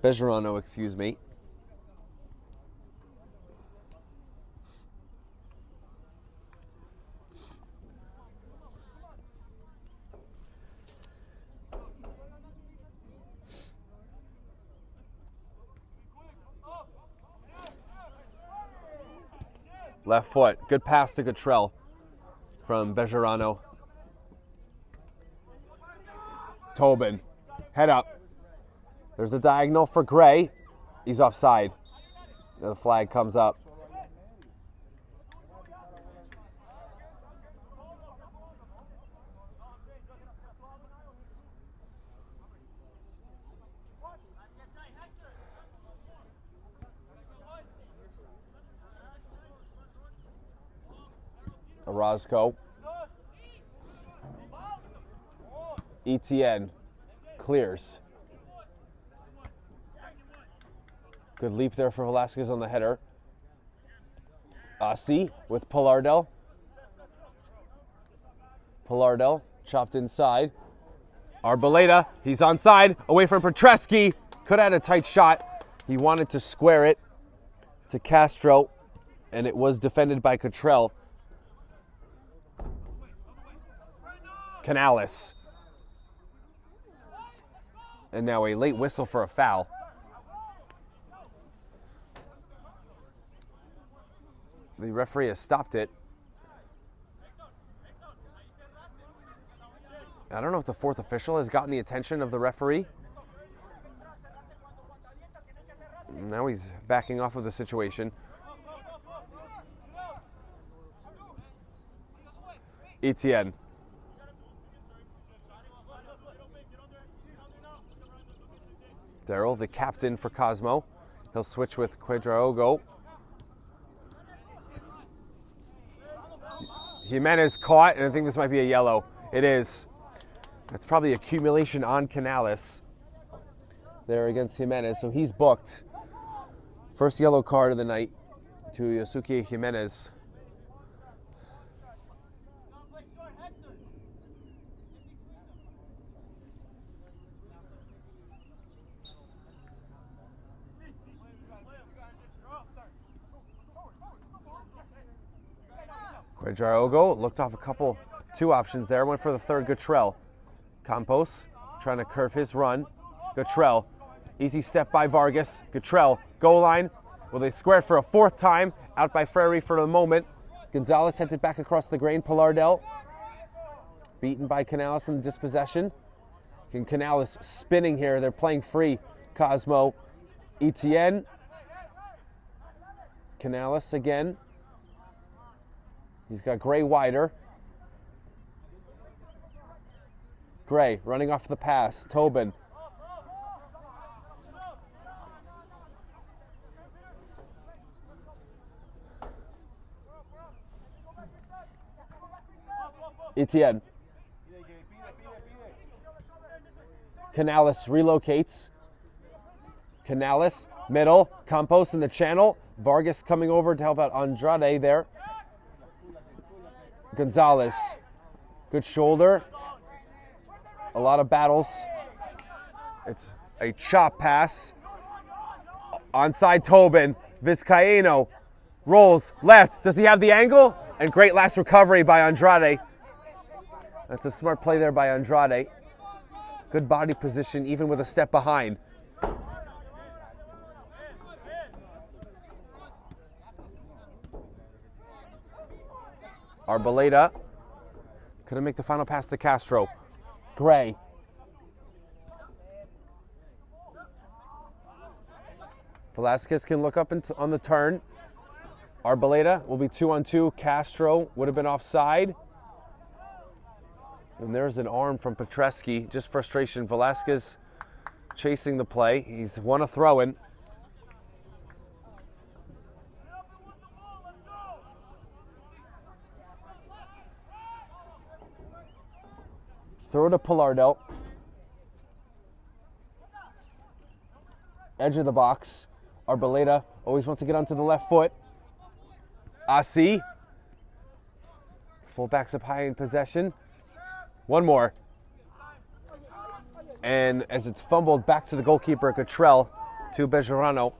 Bejarano, excuse me. Left foot. Good pass to Cottrell from Bejarano. Tobin. Head up. There's a diagonal for Gray. He's offside. The flag comes up. Orozco. Etienne clears. Good leap there for Velasquez on the header. Asi with Pilardel. Pilardel chopped inside. Arboleda, he's onside, away from Petreski. Could have had a tight shot. He wanted to square it to Castro, and it was defended by Cottrell. Canales. And now a late whistle for a foul. The referee has stopped it. I don't know if the fourth official has gotten the attention of the referee. Now he's backing off of the situation. Etienne. Daryl, the captain for Cosmo. He'll switch with Quadraogo. Jimenez caught, and I think this might be a yellow. It is. That's probably accumulation on Canales there against Jimenez, so he's booked. First yellow card of the night to Yosuke Jimenez. Quadraogo looked off two options there. Went for the third, Cottrell. Campos trying to curve his run. Cottrell, easy step by Vargas. Cottrell, goal line. Will they square it for a fourth time? Out by Frary for the moment. Gonzalez sent it back across the grain. Pilardel beaten by Canales in the dispossession. Canales spinning here. They're playing free. Cosmo, Etienne. Canales again. He's got Gray wider. Gray running off the pass. Tobin. Etienne. Canales relocates. Canales, middle, Campos in the channel. Vargas coming over to help out Andrade there. Gonzalez, good shoulder. A lot of battles. It's a chop pass. Onside Tobin, Vizcaíno rolls left. Does he have the angle? And great last recovery by Andrade. That's a smart play there by Andrade. Good body position, even with a step behind. Arboleda couldn't make the final pass to Castro. Gray. Velasquez can look up on the turn. Arboleda will be 2-on-2. Castro would have been offside. And there's an arm from Petreski. Just frustration. Velasquez chasing the play. He's won a throw-in. Throw to Pilardo. Edge of the box. Arboleda always wants to get onto the left foot. Asi. Fullbacks up high in possession. One more. And as it's fumbled back to the goalkeeper, Cottrell to Bejarano.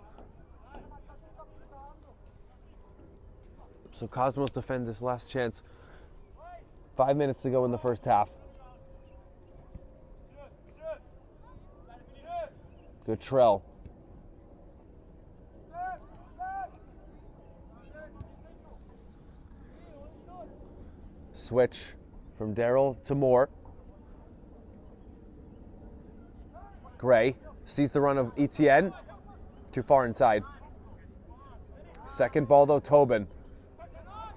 So Cosmos defend this last chance. 5 minutes to go in the first half. Cottrell. Switch from Darrell to Moore. Gray sees the run of Etienne. Too far inside. Second ball though, Tobin.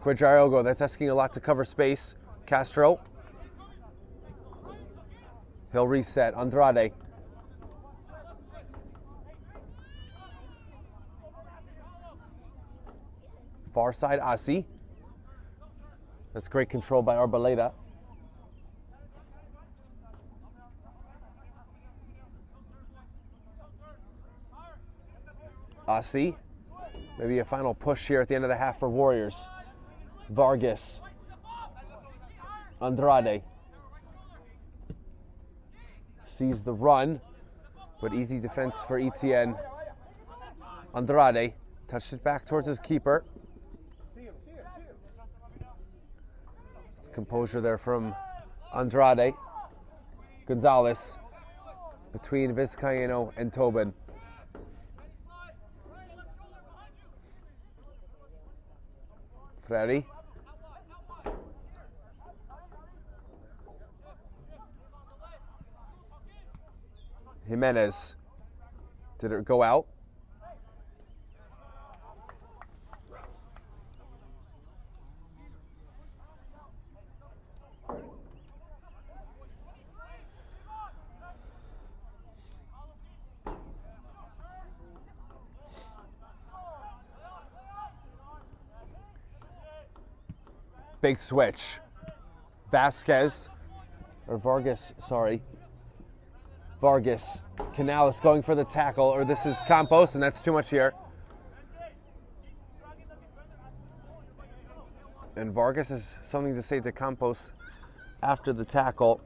Quadrarogo, that's asking a lot to cover space. Castro. He'll reset. Andrade. Far side, Asi. That's great control by Arboleda. Asi. Maybe a final push here at the end of the half for Warriors. Vargas. Andrade. Sees the run, but easy defense for Etienne. Andrade touched it back towards his keeper. It's composure there from Andrade. Gonzalez between Vizcaíno and Tobin. Freri. Jimenez. Did it go out? Big switch. Vargas, Vargas. Canales going for the tackle, or this is Campos, and that's too much here. And Vargas has something to say to Campos after the tackle.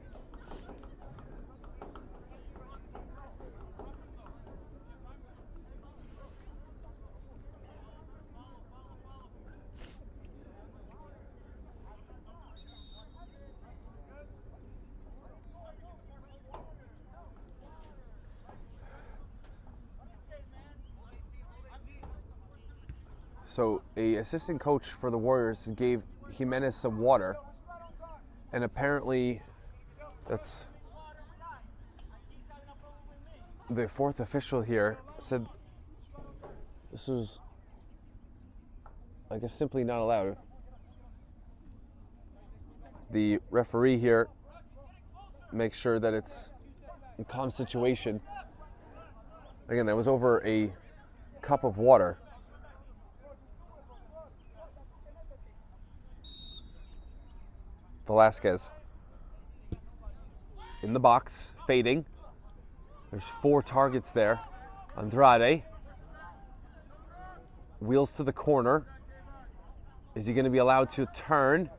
So a assistant coach for the Warriors gave Jimenez some water, and apparently that's the fourth official here said this was, I guess, simply not allowed. The referee here makes sure that it's a calm situation. Again, that was over a cup of water. Velasquez in the box, fading. There's 4 targets there. Andrade wheels to the corner. Is he going to be allowed to turn?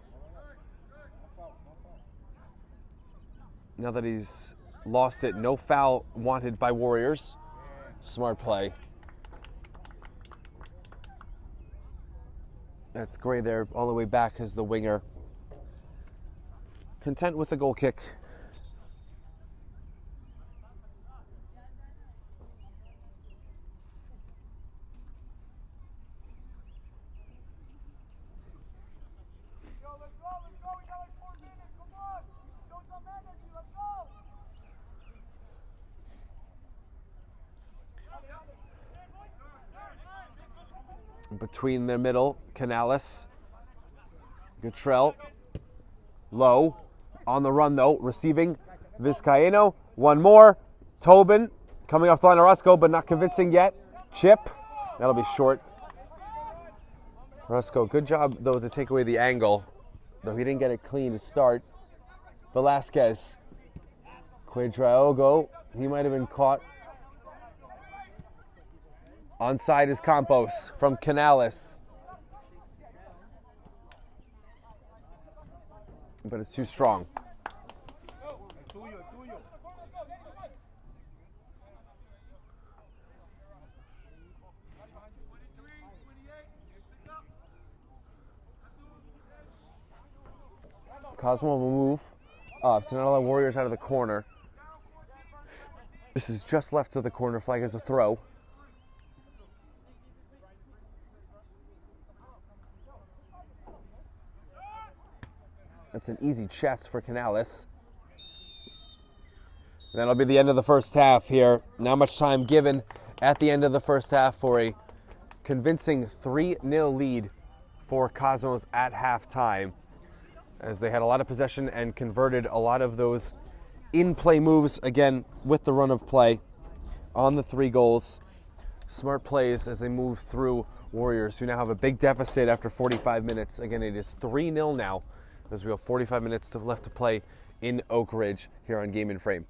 Now that he's lost it, no foul wanted by Warriors. Smart play. That's Gray there, all the way back as the winger. Content with the goal kick. Between the middle, Canales, Gatrell, low, on the run though, receiving Vizcaíno, one more, Tobin, coming off the line of Orozco, but not convincing yet, chip, that'll be short. Orozco, good job though to take away the angle, though he didn't get it clean to start. Velasquez, Quadraogo, he might have been caught. Onside is Campos from Canales. But it's too strong. Cosmo will move up to not allow Warriors out of the corner. This is just left of the corner flag as a throw. That's an easy chest for Canales. That'll be the end of the first half here. Not much time given at the end of the first half for a convincing 3-0 lead for Cosmos at halftime, as they had a lot of possession and converted a lot of those in-play moves, again, with the run of play on the 3 goals. Smart plays as they move through Warriors, who now have a big deficit after 45 minutes. Again, it is 3-0 now, as we have 45 minutes left to play in Oak Ridge here on Game and Frame.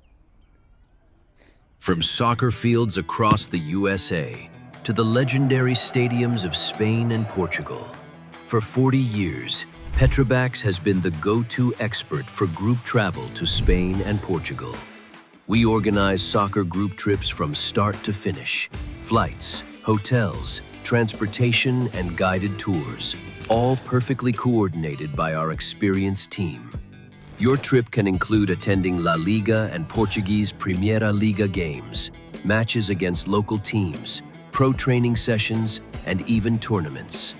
From soccer fields across the USA to the legendary stadiums of Spain and Portugal, for 40 years, Petrobax has been the go-to expert for group travel to Spain and Portugal. We organize soccer group trips from start to finish, flights, hotels, transportation, and guided tours, all perfectly coordinated by our experienced team. Your trip can include attending La Liga and Portuguese Primeira Liga games, matches against local teams, pro training sessions, and even tournaments.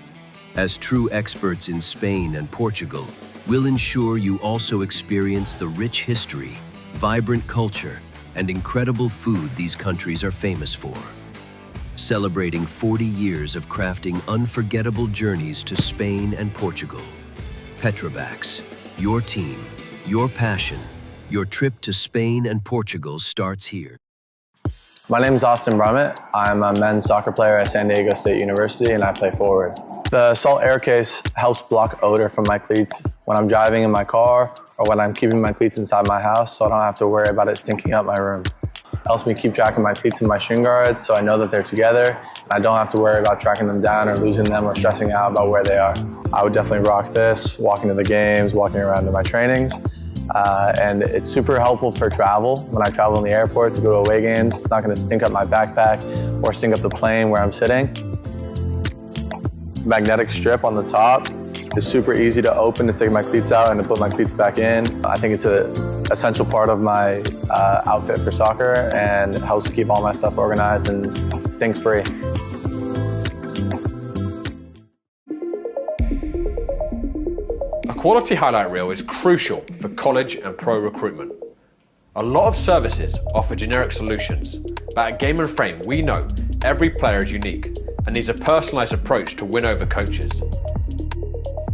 As true experts in Spain and Portugal, we'll ensure you also experience the rich history, vibrant culture, and incredible food these countries are famous for. Celebrating 40 years of crafting unforgettable journeys to Spain and Portugal. Petrobax, your team, your passion, your trip to Spain and Portugal starts here. My name is Austin Brummett. I'm a men's soccer player at San Diego State University, and I play forward. The salt air case helps block odor from my cleats when I'm driving in my car or when I'm keeping my cleats inside my house, so I don't have to worry about it stinking up my room. It helps me keep track of my cleats and my shin guards, so I know that they're together, and I don't have to worry about tracking them down or losing them or stressing out about where they are. I would definitely rock this, walking to the games, walking around to my trainings. And it's super helpful for travel. When I travel in the airport to go to away games, it's not going to stink up my backpack or stink up the plane where I'm sitting. Magnetic strip on the top is super easy to open to take my cleats out and to put my cleats back in. I think it's an essential part of my outfit for soccer, and it helps keep all my stuff organized and stink-free. A quality highlight reel is crucial for college and pro recruitment. A lot of services offer generic solutions, but at Game and Frame we know every player is unique and needs a personalised approach to win over coaches.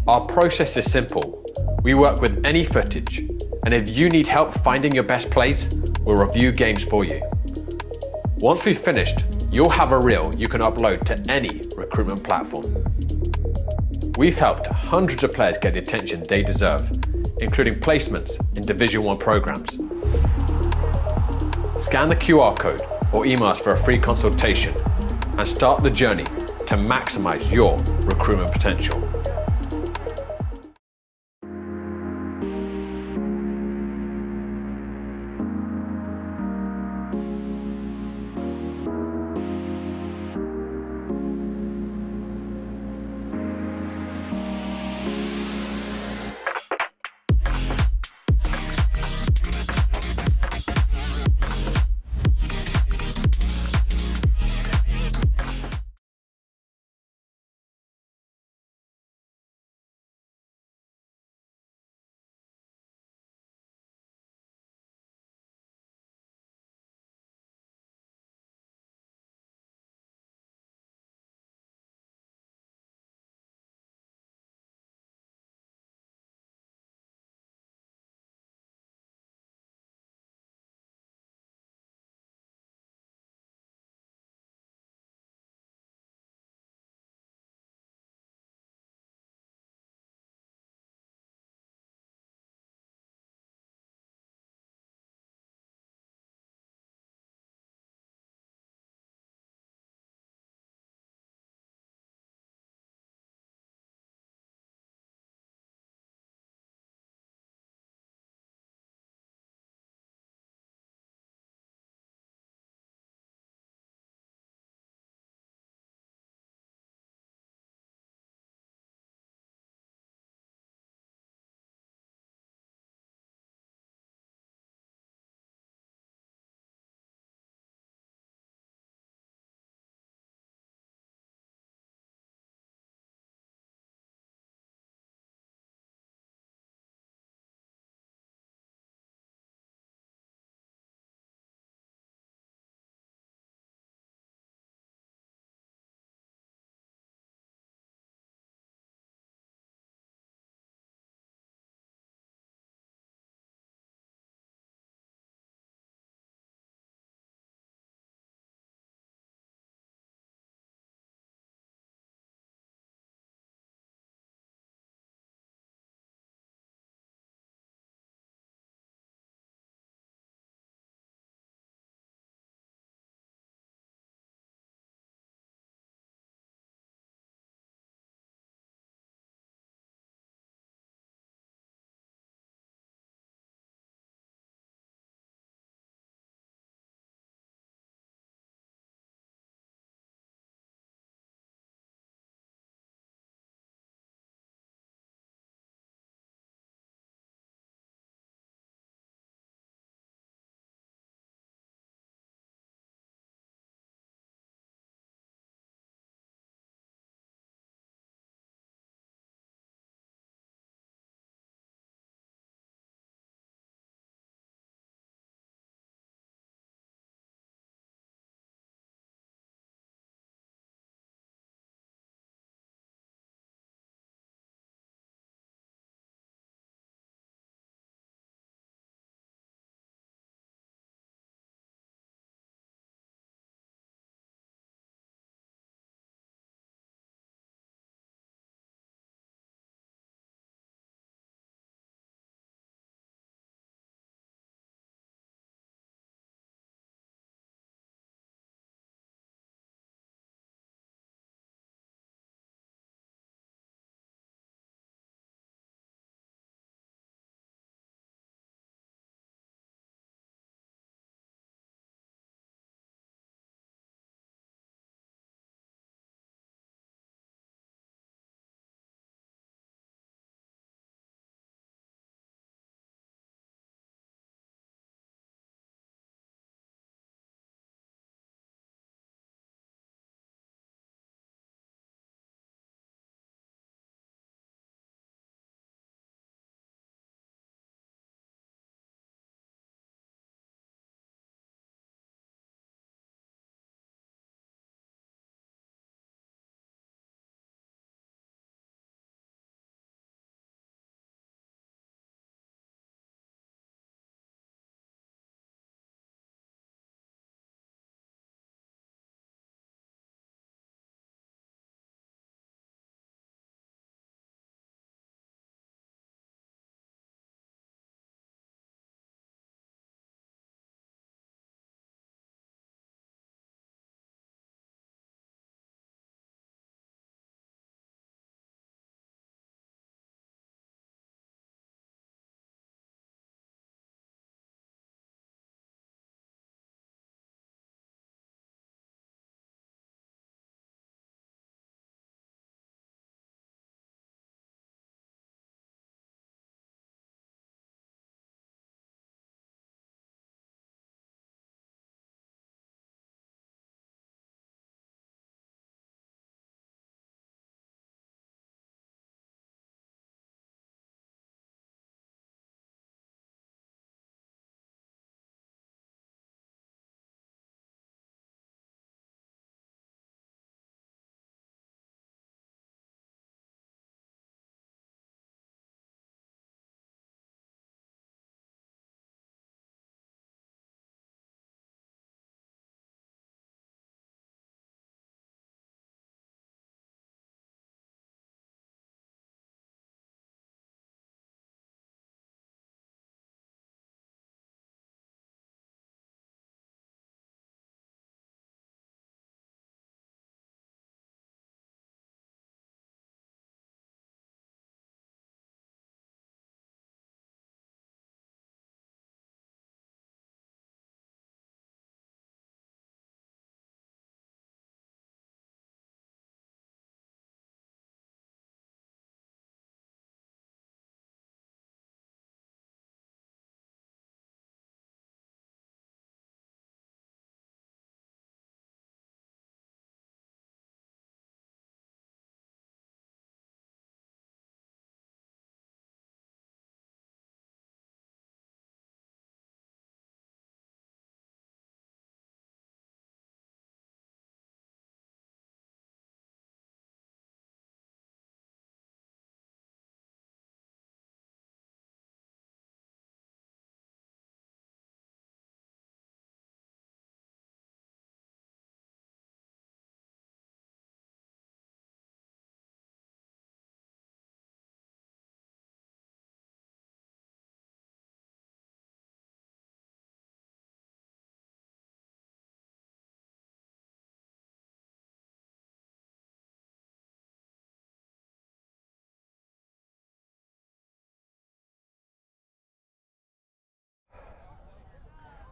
Our process is simple. We work with any footage, and if you need help finding your best plays, we'll review games for you. Once we've finished, you'll have a reel you can upload to any recruitment platform. We've helped hundreds of players get the attention they deserve, including placements in Division 1 programs. Scan the QR code or email us for a free consultation and start the journey to maximize your recruitment potential.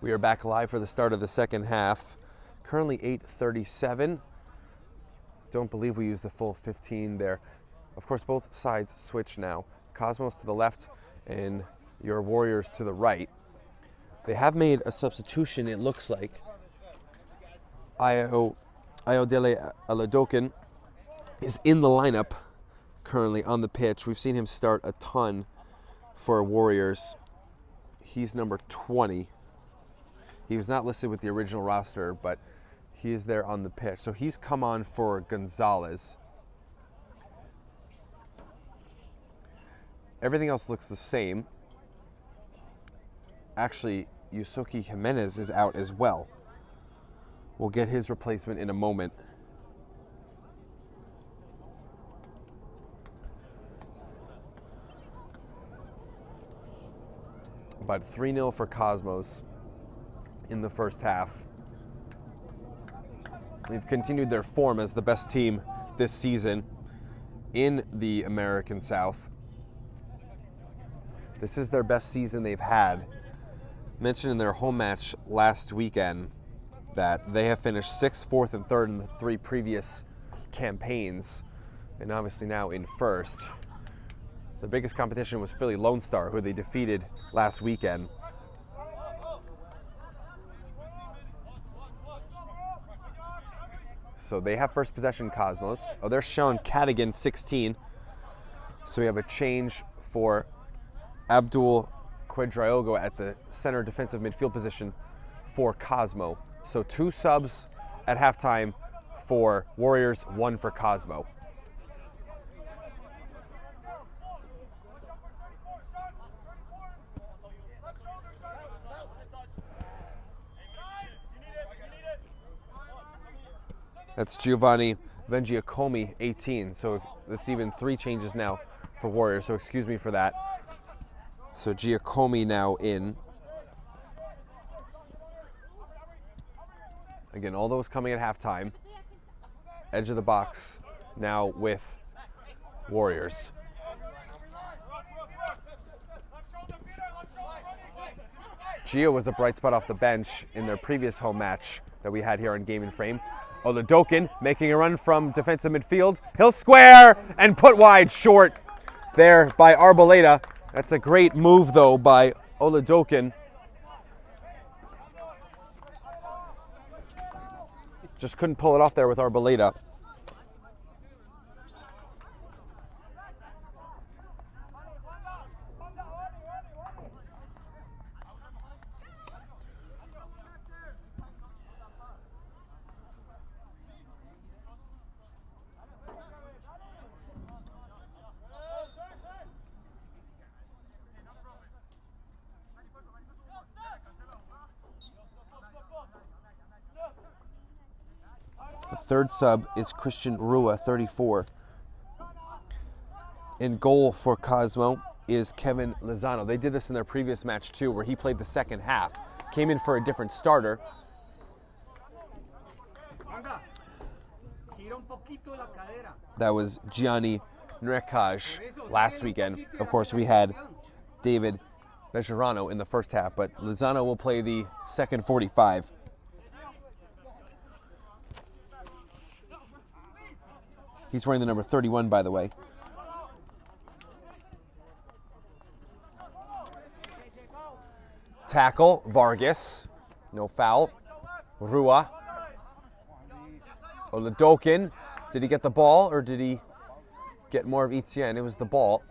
We are back live for the start of the second half. Currently 8:37. Don't believe we used the full 15 there. Of course, both sides switch now. Cosmos to the left and your Warriors to the right. They have made a substitution, it looks like. Ayodele Aladokin is in the lineup currently on the pitch. We've seen him start a ton for Warriors. He's number 20. He was not listed with the original roster, but he is there on the pitch. So he's come on for Gonzalez. Everything else looks the same. Actually, Yusuke Jimenez is out as well. We'll get his replacement in a moment. But 3-0 for Cosmos in the first half. They've continued their form as the best team this season in the American South. This is their best season they've had. Mentioned in their home match last weekend that they have finished 6th, 4th, and 3rd in the 3 previous campaigns, and obviously now in 1st. The biggest competition was Philly Lone Star, who they defeated last weekend. So they have first possession, Cosmos. Oh, they're showing Cadigan 16. So we have a change for Abdul Quadraogo at the center defensive midfield position for Cosmo. So 2 subs at halftime for Warriors, 1 for Cosmo. That's Giovanni Vengiacomi, 18. So that's even 3 changes now for Warriors. So excuse me for that. So Giacomi now in. Again, all those coming at halftime. Edge of the box now with Warriors. Gio was a bright spot off the bench in their previous home match that we had here on Game and Frame. Oladokin making a run from defensive midfield. He'll square and put wide short there by Arboleda. That's a great move though by Oladokin. Just couldn't pull it off there with Arboleda. The third sub is Christian Rua, 34. In goal for Cosmo is Kevin Lozano. They did this in their previous match too, where he played the second half. Came in for a different starter. That was Gianni Nrekaj last weekend. Of course, we had David Bejarano in the first half, but Lozano will play the second 45. He's wearing the number 31, by the way. Tackle, Vargas. No foul. Rua. Oladokin. Did he get the ball or did he get more of Etienne? It was the ball.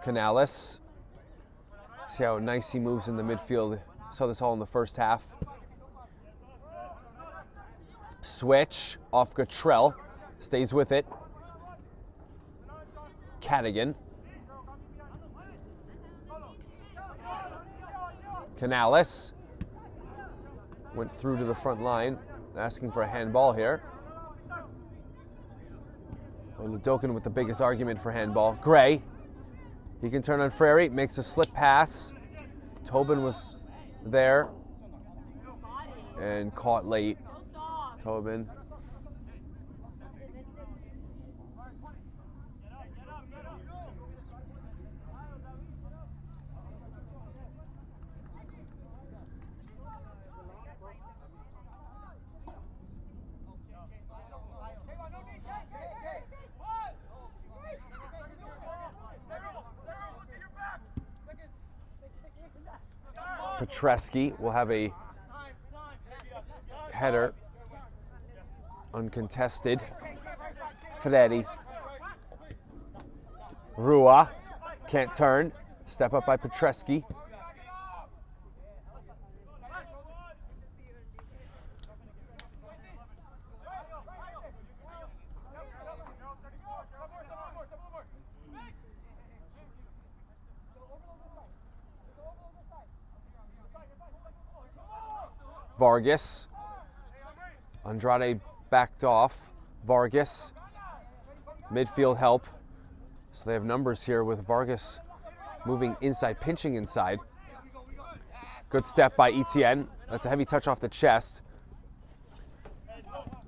Canales. See how nice he moves in the midfield. Saw this all in the first half. Switch off Gatrell. Stays with it. Cadigan. Canales. Went through to the front line. Asking for a handball here. Oladokin with the biggest argument for handball. Gray. He can turn on Frary, makes a slip pass. Tobin was there and caught late. Tobin. Petreski will have a header, uncontested. Freddy. Rua can't turn. Step up by Petreski. Vargas. Andrade backed off. Vargas. Midfield help. So they have numbers here with Vargas moving inside, pinching inside. Good step by Etienne. That's a heavy touch off the chest.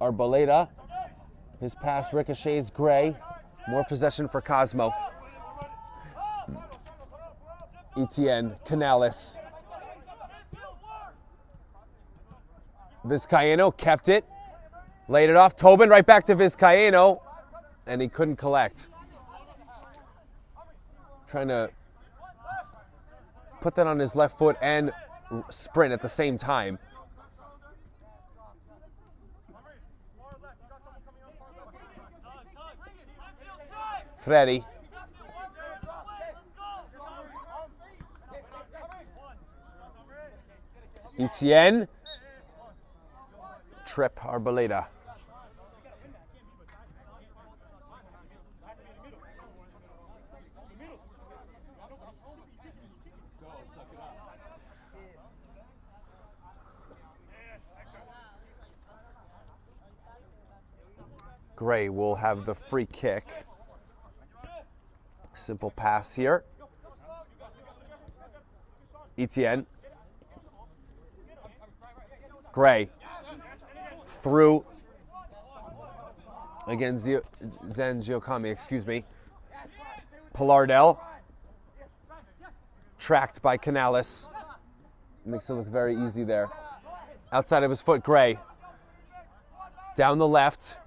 Arboleda. His pass ricochets Gray. More possession for Cosmo. Etienne. Canales. Vizcaino kept it, laid it off. Tobin right back to Vizcaino, and he couldn't collect. Trying to put that on his left foot and sprint at the same time. Freddy. Etienne. Trip Arboleda. Gray will have the free kick. Simple pass here. Etienne. Gray. Through. Again, Zangiokami, excuse me. Pilardel. Tracked by Canales. Makes it look very easy there. Outside of his foot, Gray. Down the left.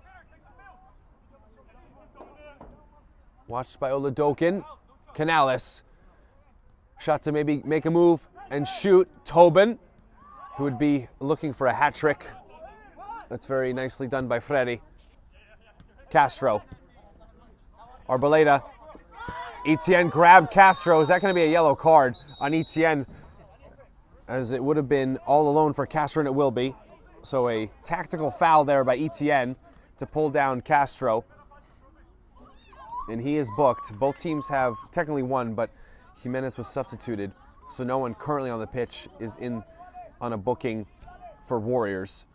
Watched by Oladokin. Canales. Shot to maybe make a move and shoot. Tobin, who would be looking for a hat trick. That's very nicely done by Freddy. Castro. Arboleda. Etienne grabbed Castro. Is that going to be a yellow card on Etienne? As it would have been all alone for Castro, and it will be. So a tactical foul there by Etienne to pull down Castro. And he is booked. Both teams have technically won, but Jimenez was substituted. So no one currently on the pitch is in on a booking for Warriors.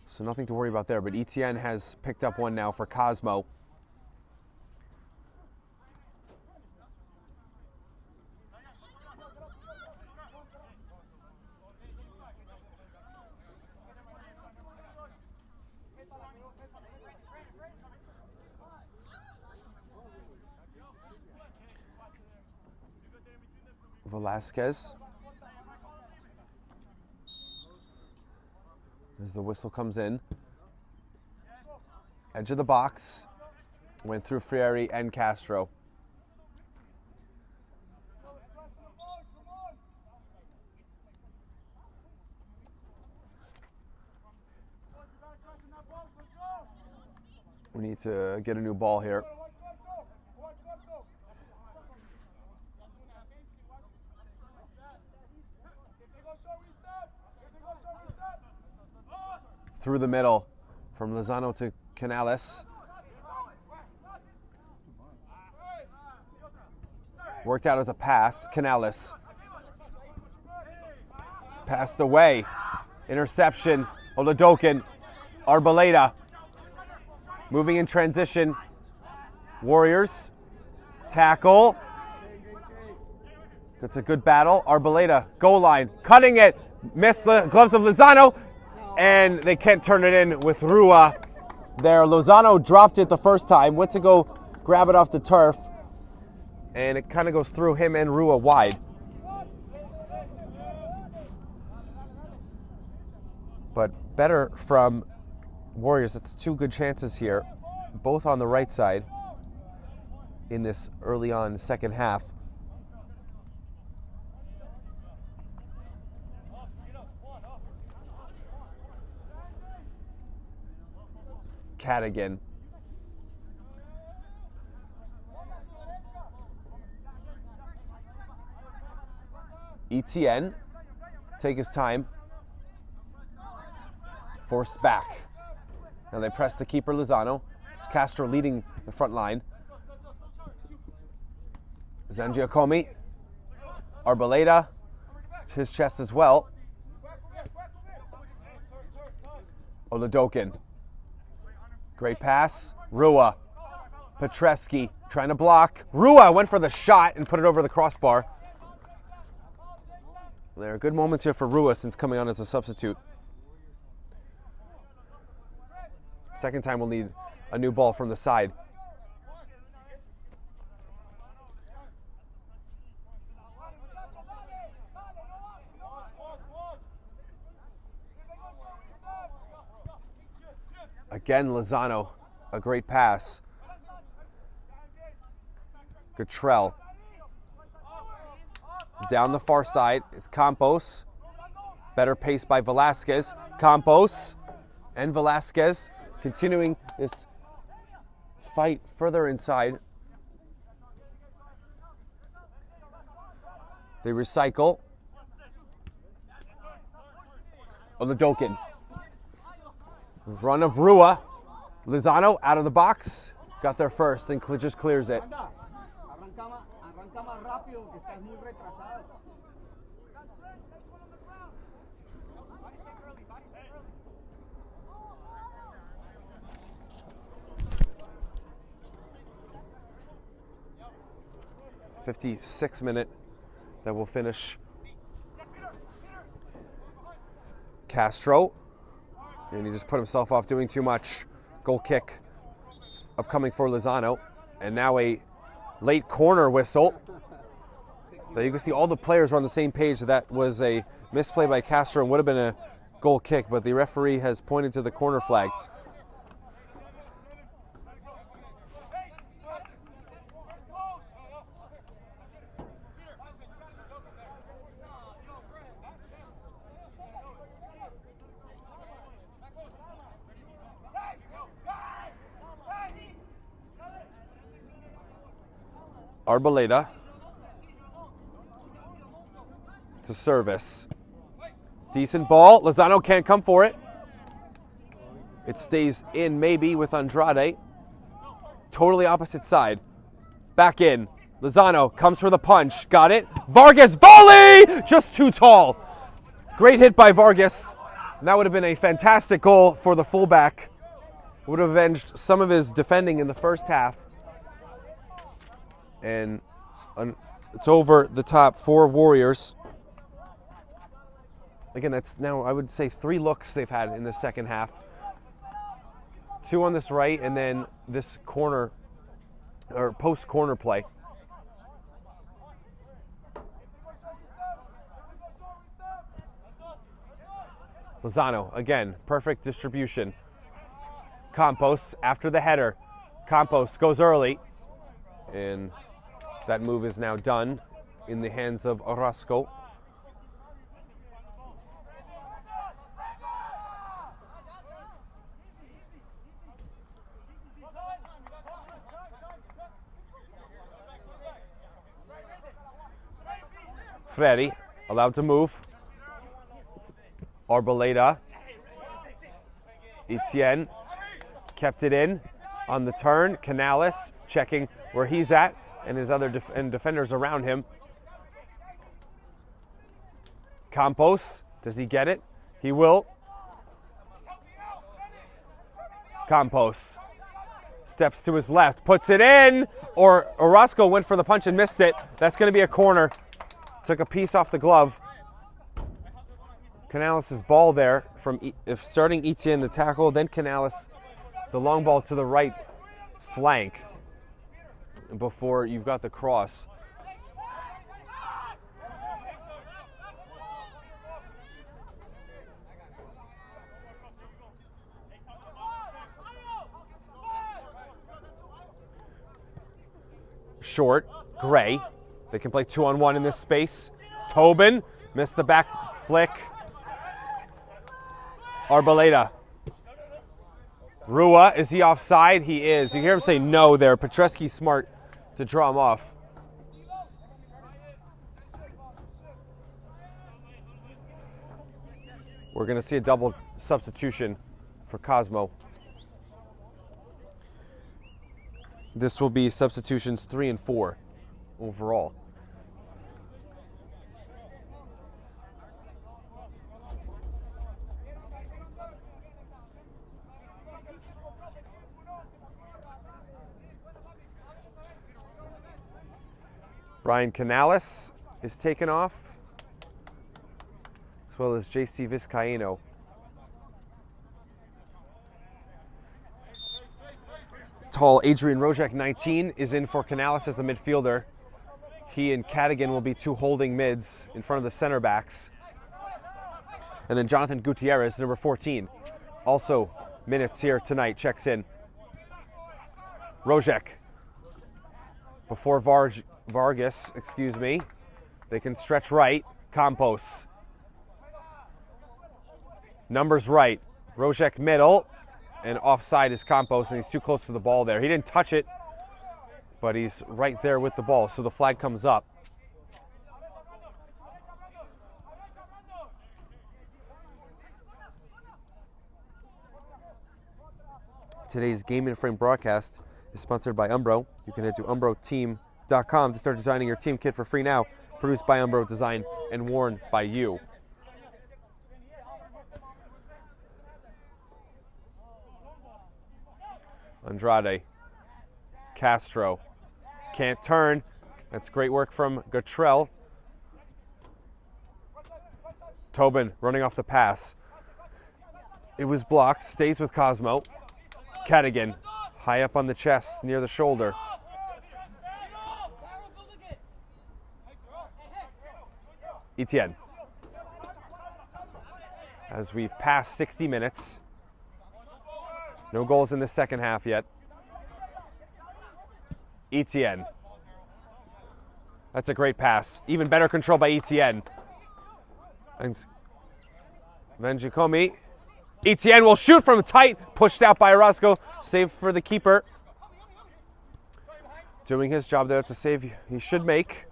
So nothing to worry about there, but Etienne has picked up one now for Cosmo. Velasquez. As the whistle comes in. Edge of the box. Went through Frieri and Castro. We need to get a new ball here. Through the middle from Lozano to Canales. Worked out as a pass. Canales. Passed away. Interception. Oladokin. Arboleda. Moving in transition. Warriors. Tackle. It's a good battle. Arboleda, goal line, cutting it. Missed the gloves of Lozano, and they can't turn it in with Rua there. Lozano dropped it the first time, went to go grab it off the turf, and it kind of goes through him and Rua wide. But better from Warriors. It's 2 good chances here, both on the right side in this early on second half. Cadigan. Etienne, take his time. Forced back. Now they press the keeper, Lozano. It's Castro leading the front line. Zangiacomi. Arboleda. His chest as well. Oladokin. Great pass. Rua. Petreski trying to block. Rua went for the shot and put it over the crossbar. There are good moments here for Rua since coming on as a substitute. Second time we'll need a new ball from the side. Again, Lozano, a great pass. Cottrell. Down the far side, it's Campos. Better pace by Velasquez. Campos and Velasquez continuing this fight further inside. They recycle. Oladokin. Run of Rua. Lozano out of the box. Got there first and just clears it. 56 minute that will finish. Castro, and he just put himself off doing too much. Goal kick upcoming for Lozano, and now a late corner whistle. That you can see all the players were on the same page. That was a misplay by Castro and would have been a goal kick, but the referee has pointed to the corner flag. Arboleda to service. Decent ball. Lozano can't come for it. It stays in maybe with Andrade. Totally opposite side. Back in. Lozano comes for the punch. Got it. Vargas volley! Just too tall. Great hit by Vargas. And that would have been a fantastic goal for the fullback. Would have avenged some of his defending in the first half. And it's over the top for Warriors. Again, that's now, I would say, 3 looks they've had in the second half. 2 on this right, and then this corner, or post-corner play. Lozano, again, perfect distribution. Campos after the header. Campos goes early. And that move is now done in the hands of Orozco. Freddy allowed to move. Arboleda. Etienne kept it in on the turn. Canales checking where he's at and his other defenders around him. Campos, does he get it? He will. Campos steps to his left, puts it in, or Orozco went for the punch and missed it. That's going to be a corner. Took a piece off the glove. Canales' ball there from starting Etienne the tackle, then Canales the long ball to the right flank before you've got the cross. Short, Gray. They can play 2-on-1 in this space. Tobin missed the back flick. Arboleda. Rua, is he offside? He is. You hear him say no there. Petreski smart to draw him off. We're going to see a double substitution for Cosmo. This will be substitutions 3 and 4 overall. Brian Canales is taken off, as well as JC Vizcaino. Tall Adrian Rojek, 19, is in for Canales as a midfielder. He and Cadigan will be 2 holding mids in front of the center backs. And then Jonathan Gutierrez, number 14, also minutes here tonight, checks in. Rojek, before Vargas, they can stretch right. Campos. Numbers right. Rojek middle. And offside is Campos, and he's too close to the ball there. He didn't touch it, but he's right there with the ball, so the flag comes up. Today's Game in Frame broadcast is sponsored by Umbro. You can head to umbroteam.com to start designing your team kit for free now. Produced by Umbro, designed and worn by you. Andrade, Castro, can't turn. That's great work from Guttrell. Tobin running off the pass. It was blocked, stays with Cosmo. Cadigan, high up on the chest, near the shoulder. Etienne. As we've passed 60 minutes. No goals in the second half yet. Etienne. That's a great pass. Even better control by Etienne. And Vengicomi. Etienne will shoot from tight. Pushed out by Orozco. Save for the keeper. Doing his job there. It's a save he should make.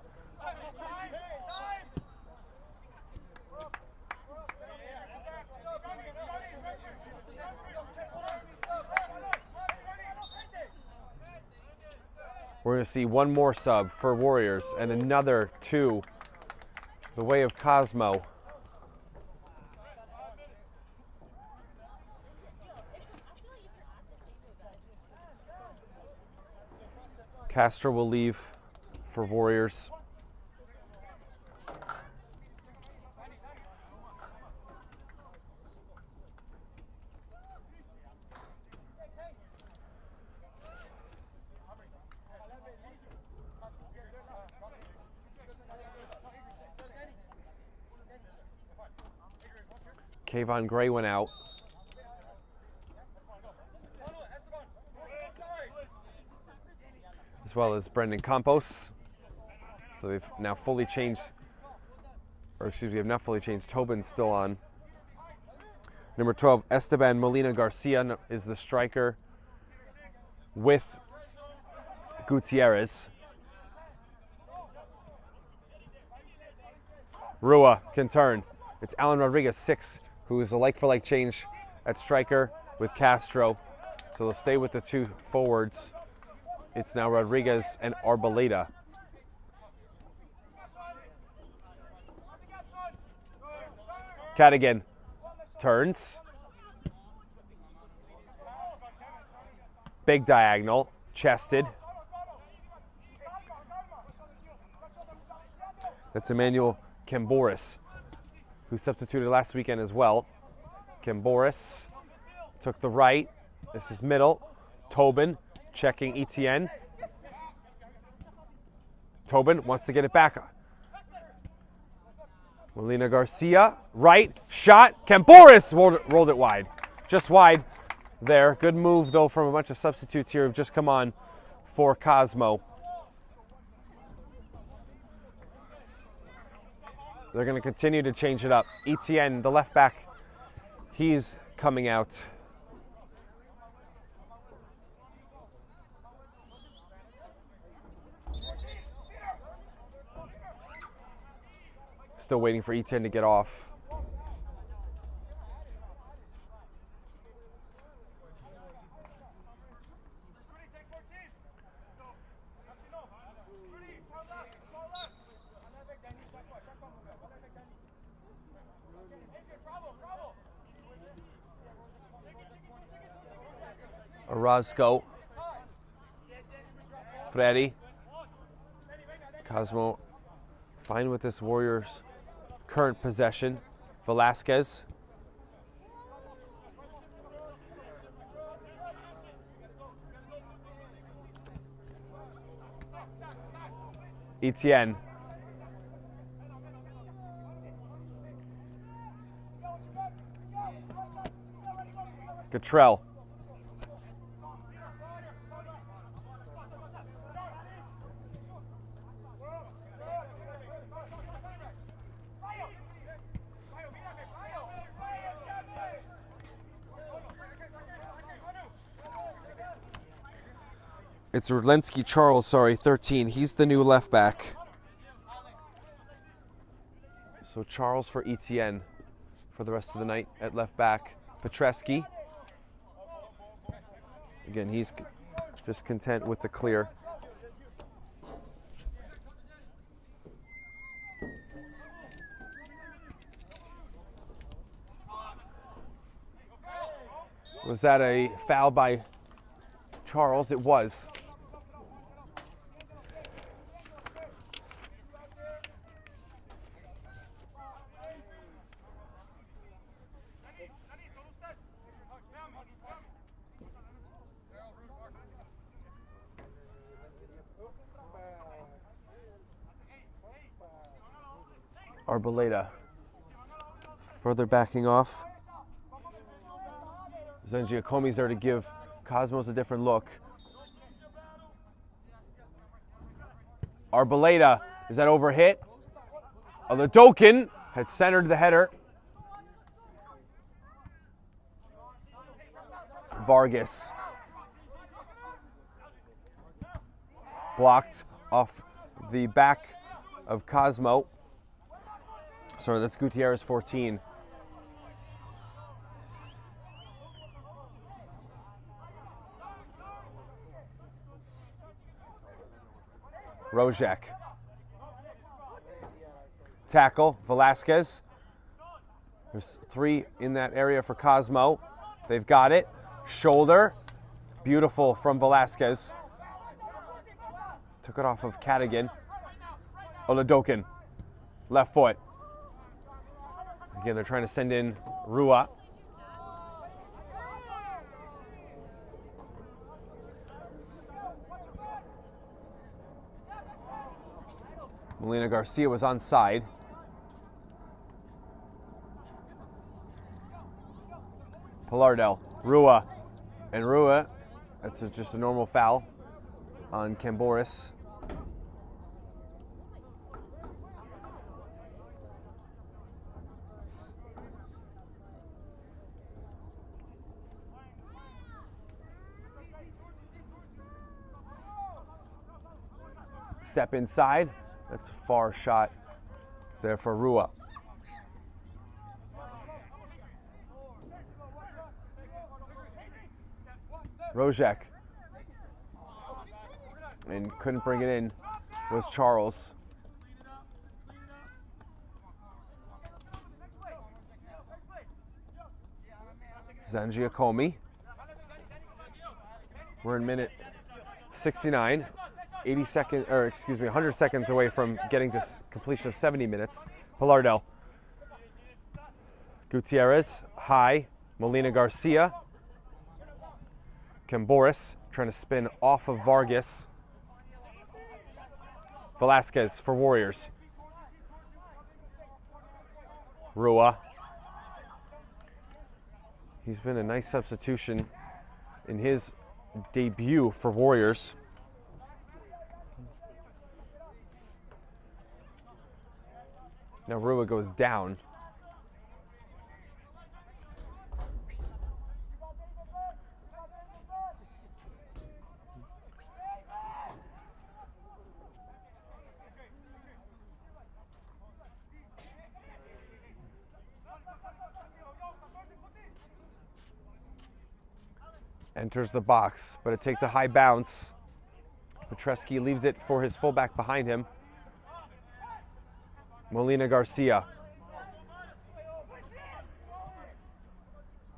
We're going to see one more sub for Warriors and another 2 the way of Cosmo. Castro will leave for Warriors. Kayvon Gray went out. As well as Brendan Campos. So they've now fully changed, or excuse me, have not fully changed. Tobin's still on. Number 12, Esteban Molina Garcia is the striker with Gutierrez. Rua can turn. It's Alan Rodriguez, 6, who is a like-for-like change at striker with Castro. So they'll stay with the 2 forwards. It's now Rodriguez and Arboleda. Cadigan turns. Big diagonal, chested. That's Emmanuel Camboris, who substituted last weekend as well. Camboris took the right. This is middle. Tobin checking Etienne. Tobin wants to get it back. Molina Garcia, right, shot. Camboris rolled it wide. Just wide there. Good move, though, from a bunch of substitutes here who've just come on for Cosmo. They're going to continue to change it up. Etienne, the left back, he's coming out. Still waiting for Etienne to get off. Orozco. Freddy. Cosmo fine with this Warriors' current possession. Velasquez. Etienne. Cottrell. It's Rudlensky Charles, 13. He's the new left back. So Charles for Etienne for the rest of the night at left back. Petreski. Again, he's just content with the clear. Was that a foul by Charles? It was. Arboleda further backing off. Zangiacomi's there to give Cosmos a different look. Arboleda, is that overhit? Oladokin had centered the header. Vargas blocked off the back of Cosmo. Sorry, that's Gutierrez 14. Rojek. Tackle, Velasquez. There's 3 in that area for Cosmo. They've got it. Shoulder. Beautiful from Velasquez. Took it off of Cadigan. Oladokin. Left foot. Again, they're trying to send in Rua. Molina Garcia was onside. Pilardel, Rua, and Rua. That's just a normal foul on Camboris. Step inside. That's a far shot there for Rua. Rojek. And couldn't bring it in was Charles. Zangiacomi. We're in minute 69. 100 seconds away from getting to completion of 70 minutes. Pilardel. Gutierrez, high. Molina Garcia. Camboris trying to spin off of Vargas. Velasquez for Warriors. Rua. He's been a nice substitution in his debut for Warriors. Now Rua goes down. Enters the box, but it takes a high bounce. Petreski leaves it for his fullback behind him. Molina Garcia.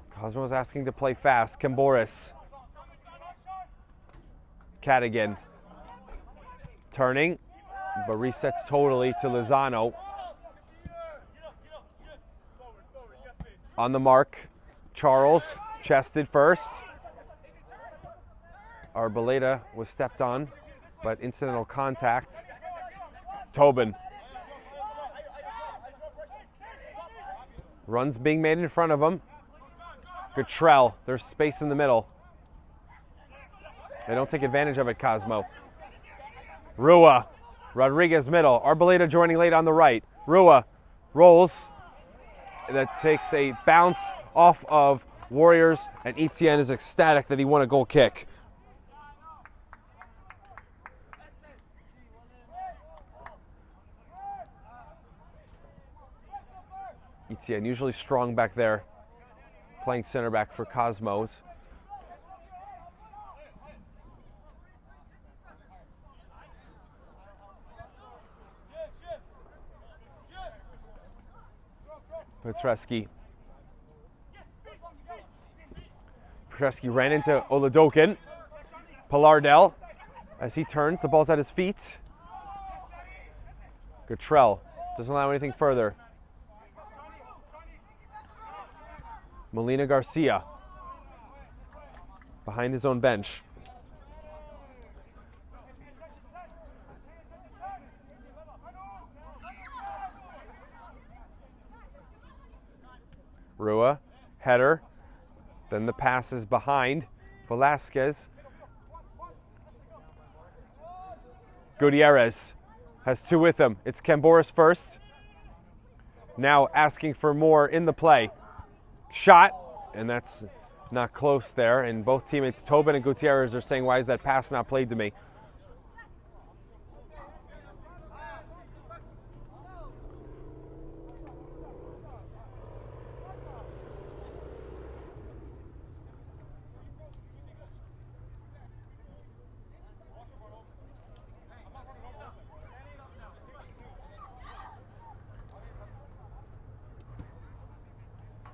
Cosmo's asking to play fast. Camboris. Cadigan. Turning, but resets totally to Lozano. On the mark, Charles, chested first. Arboleda was stepped on, but incidental contact. Tobin. Runs being made in front of him. Guttrell, there's space in the middle. They don't take advantage of it, Cosmo. Rua, Rodriguez middle. Arboleda joining late on the right. Rua rolls. That takes a bounce off of Warriors, and Etienne is ecstatic that he won a goal kick. Etienne, usually strong back there, playing center back for Cosmos. Petreski. Petreski ran into Oladokin. Pilardel, as he turns, the ball's at his feet. Guttrell doesn't allow anything further. Molina Garcia behind his own bench. Rua, header, then the pass is behind. Velasquez. Gutierrez has two with him. It's Camboris first. Now asking for more in the play. Shot, and that's not close there. And both teammates, Tobin and Gutierrez, are saying, why is that pass not played to me?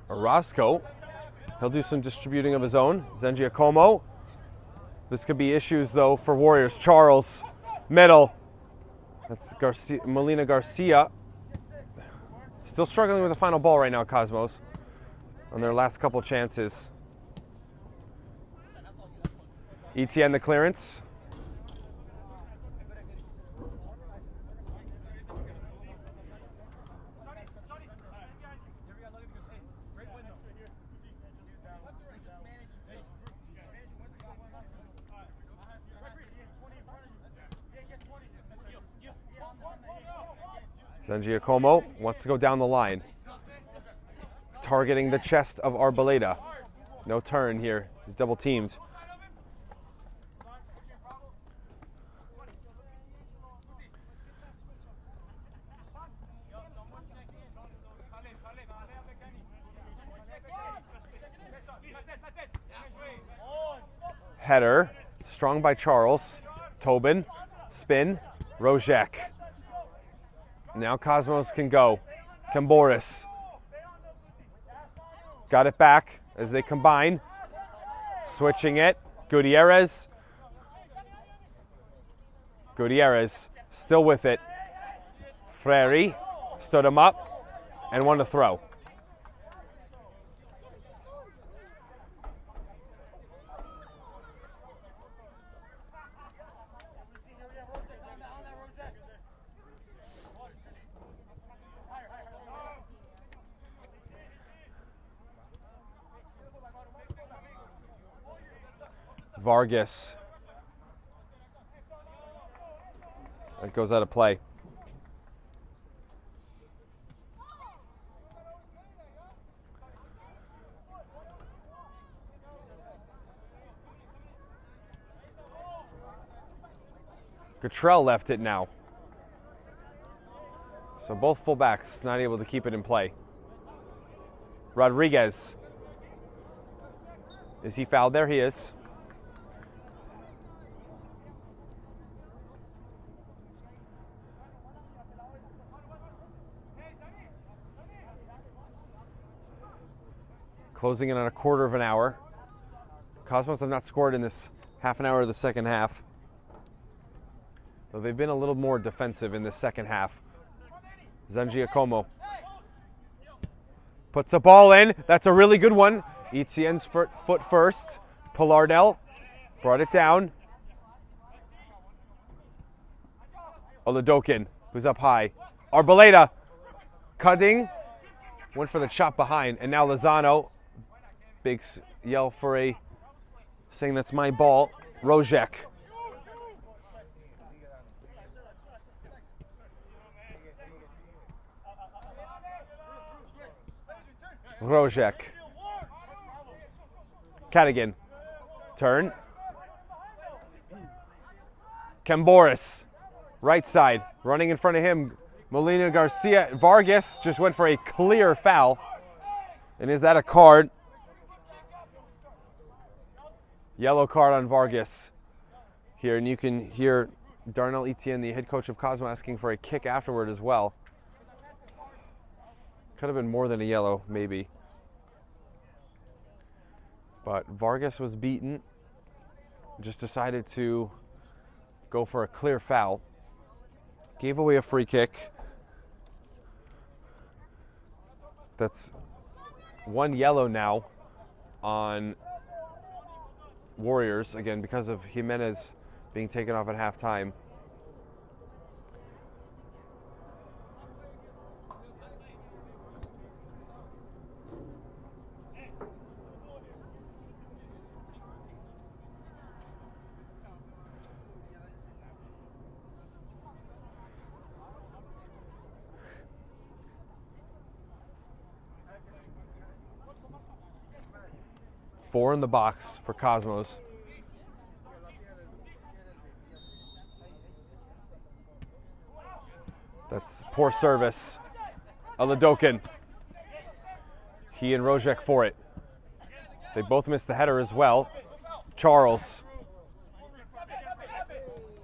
Orozco, he'll do some distributing of his own. Zengiacomo. This could be issues, though, for Warriors. Charles, middle. That's Molina Garcia. Still struggling with the final ball right now, Cosmos, on their last couple chances. Etienne the clearance. Zengiacomo wants to go down the line. Targeting the chest of Arboleda. No turn here. He's double teamed. Header. Strong by Charles. Tobin. Spin. Rojek. Now Cosmos can go. Camboris. Got it back as they combine. Switching it. Gutierrez. Gutierrez still with it. Freri stood him up and won the throw. Vargas. That goes out of play. Cottrell left it now. So both fullbacks not able to keep it in play. Rodriguez. Is he fouled there? He is. Closing in on a quarter of an hour. Cosmos have not scored in this half an hour of the second half. Though they've been a little more defensive in the second half. Zangiacomo puts the ball in. That's a really good one. Etienne's foot first. Pilardel brought it down. Oladokin, who's up high. Arboleda cutting. Went for the chop behind. And now Lozano. Big yell for a, saying that's my ball. Rojek. Rojek. Cadigan. Turn. Camboris. Right side. Running in front of him. Molina Garcia. Vargas just went for a clear foul. And is that a card? Yellow card on Vargas here. And you can hear Darnell Etienne, the head coach of Cosmo, asking for a kick afterward as well. Could have been more than a yellow, maybe. But Vargas was beaten. Just decided to go for a clear foul. Gave away a free kick. That's one yellow now on Warriors, again, because of Jimenez being taken off at halftime. Four in the box for Cosmos. That's poor service. Oladokin. He and Rojek for it. They both missed the header as well. Charles.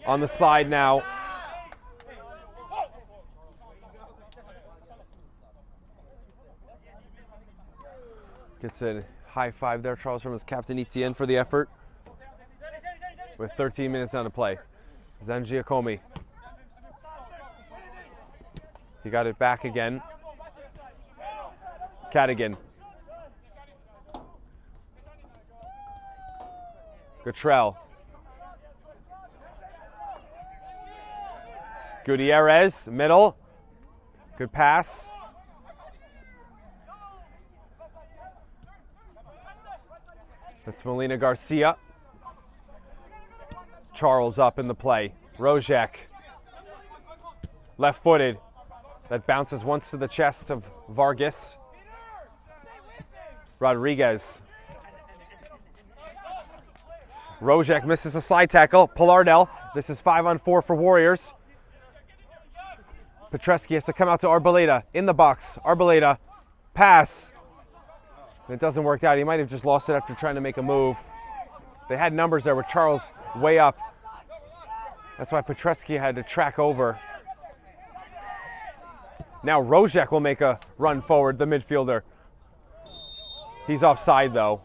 On the side now. Gets a high five there, Charles, from his captain Etienne for the effort. With 13 minutes on to play. Zangiacomi. He got it back again. Cadigan. Cottrell. Gutierrez, middle. Good pass. That's Molina Garcia. Charles up in the play. Rojek. Left-footed. That bounces once to the chest of Vargas. Rodriguez. Rojek misses a slide tackle. Pilardel. This is 5-on-4 for Warriors. Petreski has to come out to Arboleda. In the box. Arboleda. Pass. And it doesn't work out. He might have just lost it after trying to make a move. They had numbers there with Charles way up. That's why Petreski had to track over. Now Rojek will make a run forward, the midfielder. He's offside though.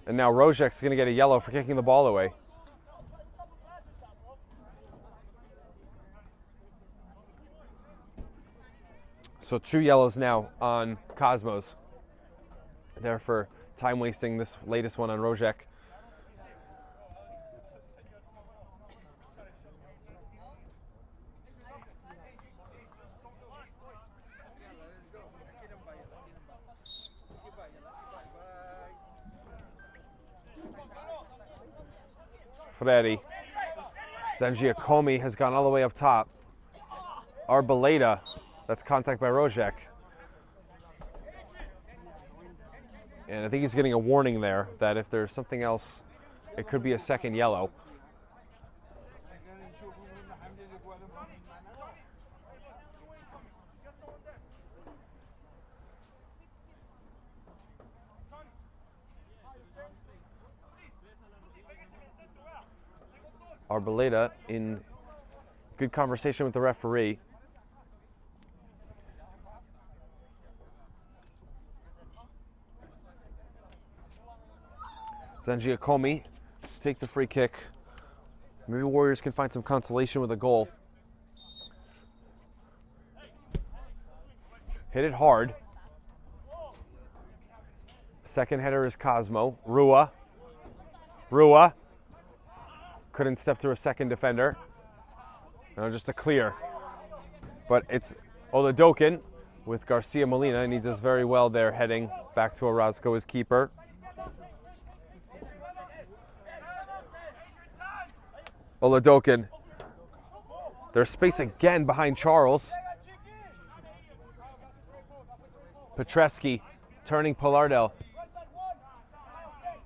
And now Rozek's going to get a yellow for kicking the ball away. So 2 yellows now on Cosmos. There for time wasting this latest one on Rozek. Freddy. Zangiacomi has gone all the way up top. Arboleda, that's contact by Rozek. And I think he's getting a warning there that if there's something else, it could be a second yellow. Arboleda in good conversation with the referee. Zangiacomi take the free kick. Maybe Warriors can find some consolation with a goal. Hit it hard. Second header is Cosmo. Rua. Couldn't step through a second defender. No, just a clear. But it's Oladokin with Garcia Molina, and he does very well there, heading back to Orozco, his keeper. Oladokin. There's space again behind Charles. Petreski turning Polardel.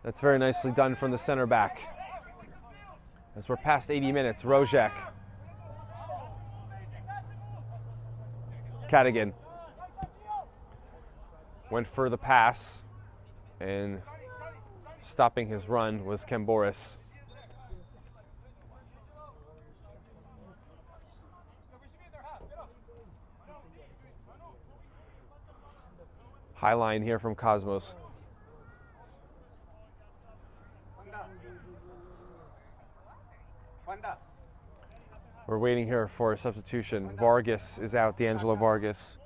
That's very nicely done from the center back. As we're past 80 minutes, Rozek. Cadigan went for the pass, and stopping his run was Camboris. High line here from Cosmos. We're waiting here for a substitution. Vargas is out, D'Angelo Vargas.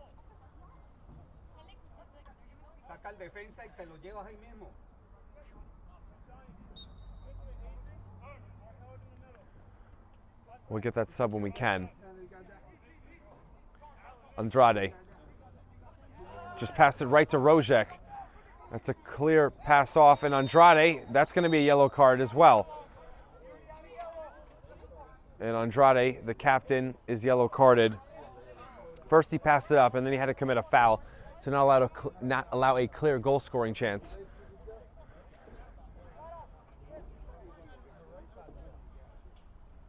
We'll get that sub when we can. Andrade. Just passed it right to Rozek. That's a clear pass off, and Andrade, that's going to be a yellow card as well. And Andrade, the captain, is yellow carded. First he passed it up, and then he had to commit a foul to not allow a clear goal scoring chance.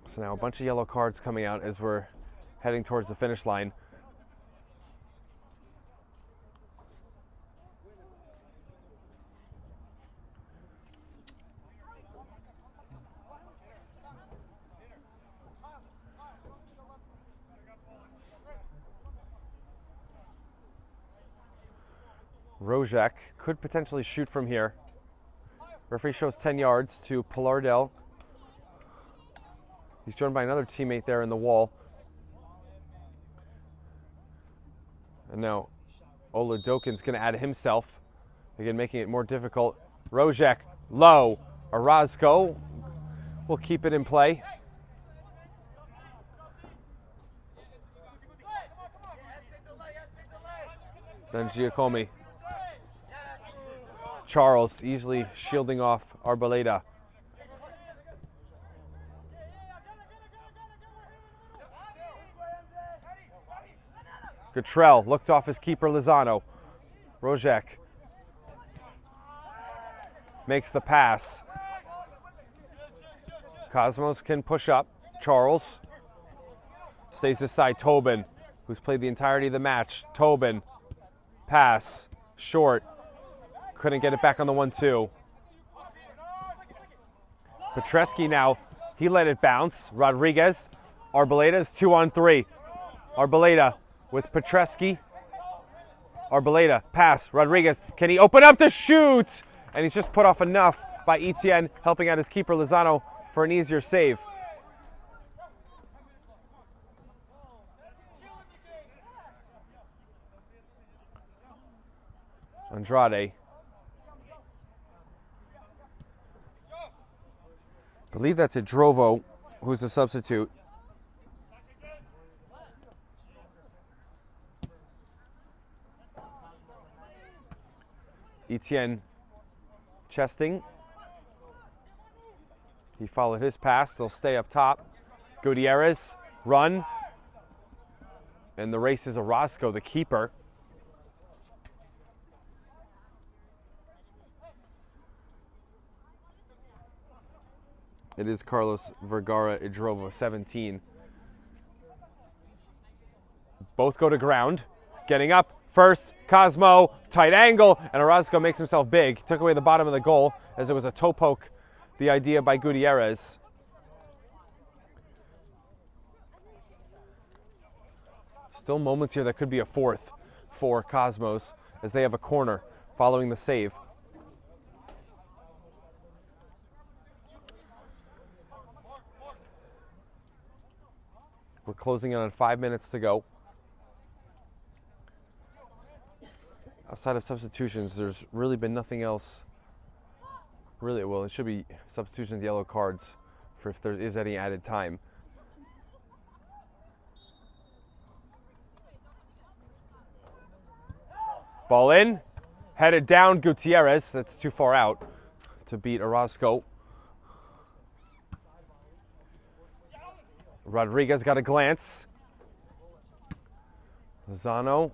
So now a bunch of yellow cards coming out as we're heading towards the finish line. Rozek could potentially shoot from here. Referee shows 10 yards to Polardel. He's joined by another teammate there in the wall. And now Oladokin's going to add himself, again making it more difficult. Rozek low. Orozco will keep it in play. Then Giacomi. Charles easily shielding off Arboleda. Cottrell looked off his keeper Lozano. Rozek makes the pass. Cosmos can push up. Charles stays aside. Tobin, who's played the entirety of the match. Tobin, pass, short. Couldn't get it back on the 1-2. Petreski now, he let it bounce. Rodriguez, Arbeleda's 2-on-3. Arboleda with Petreski. Arboleda, pass, Rodriguez. Can he open up the shoot? and he's just put off enough by Etienne, helping out his keeper Lozano for an easier save. Andrade. I believe that's Idrovo, who's a substitute. Etienne chesting. He followed his pass. They'll stay up top. Gutierrez, run. And the race is Orozco, the keeper. It is Carlos Vergara Idrovo, 17. Both go to ground. Getting up first, Cosmo, tight angle, and Orozco makes himself big. Took away the bottom of the goal as it was a toe poke, the idea by Gutierrez. Still moments here that could be a fourth for Cosmos as they have a corner following the save. We're closing in on 5 minutes to go. Outside of substitutions, there's really been nothing else. Really, well, it should be substitutions, yellow cards, for if there is any added time. Ball in, headed down, Gutierrez. That's too far out to beat Orozco. Rodriguez got a glance. Lozano,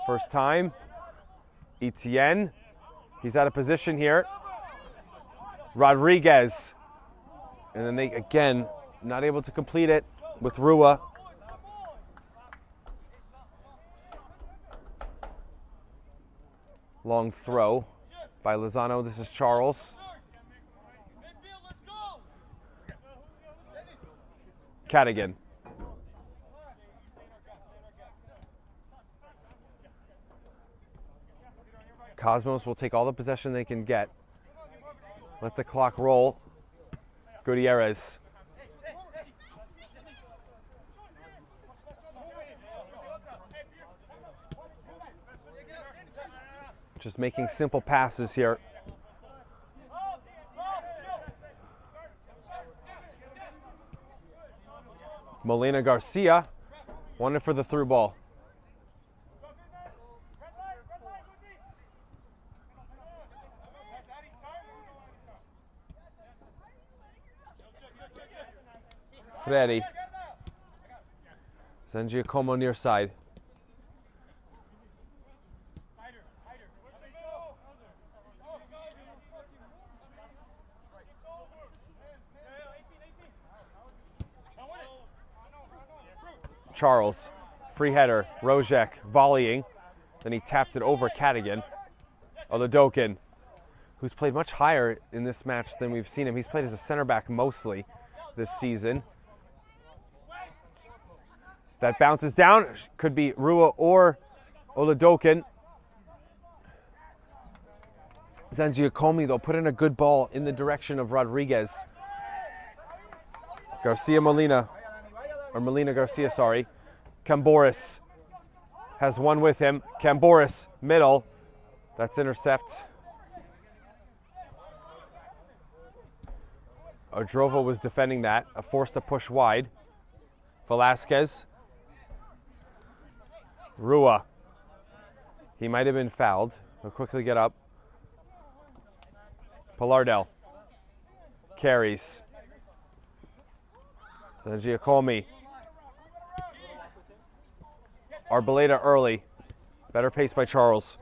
first time. Etienne, he's out of position here. Rodriguez, and then they, again, not able to complete it with Rua. Long throw by Lozano. This is Charles. Cadigan. Cosmos will take all the possession they can get. Let the clock roll. Gutierrez. Just making simple passes here. Molina Garcia wanted for the through ball. Freddy. Zangiacomo near side. Charles, free header, Rojek volleying. Then he tapped it over Cadigan. Oladokin, who's played much higher in this match than we've seen him. He's played as a center back mostly this season. That bounces down, could be Rua or Oladokin. Zangiacomo, though, put in a good ball in the direction of Rodriguez. Garcia Molina, or Molina Garcia, sorry. Camboris has one with him. Camboris, middle. That's intercept. Odrovo was defending that, a force to push wide. Velasquez. Rua. He might have been fouled. He'll quickly get up. Pilardel. Carries. Zangiacomo. Arboleda early. Better pace by Charles.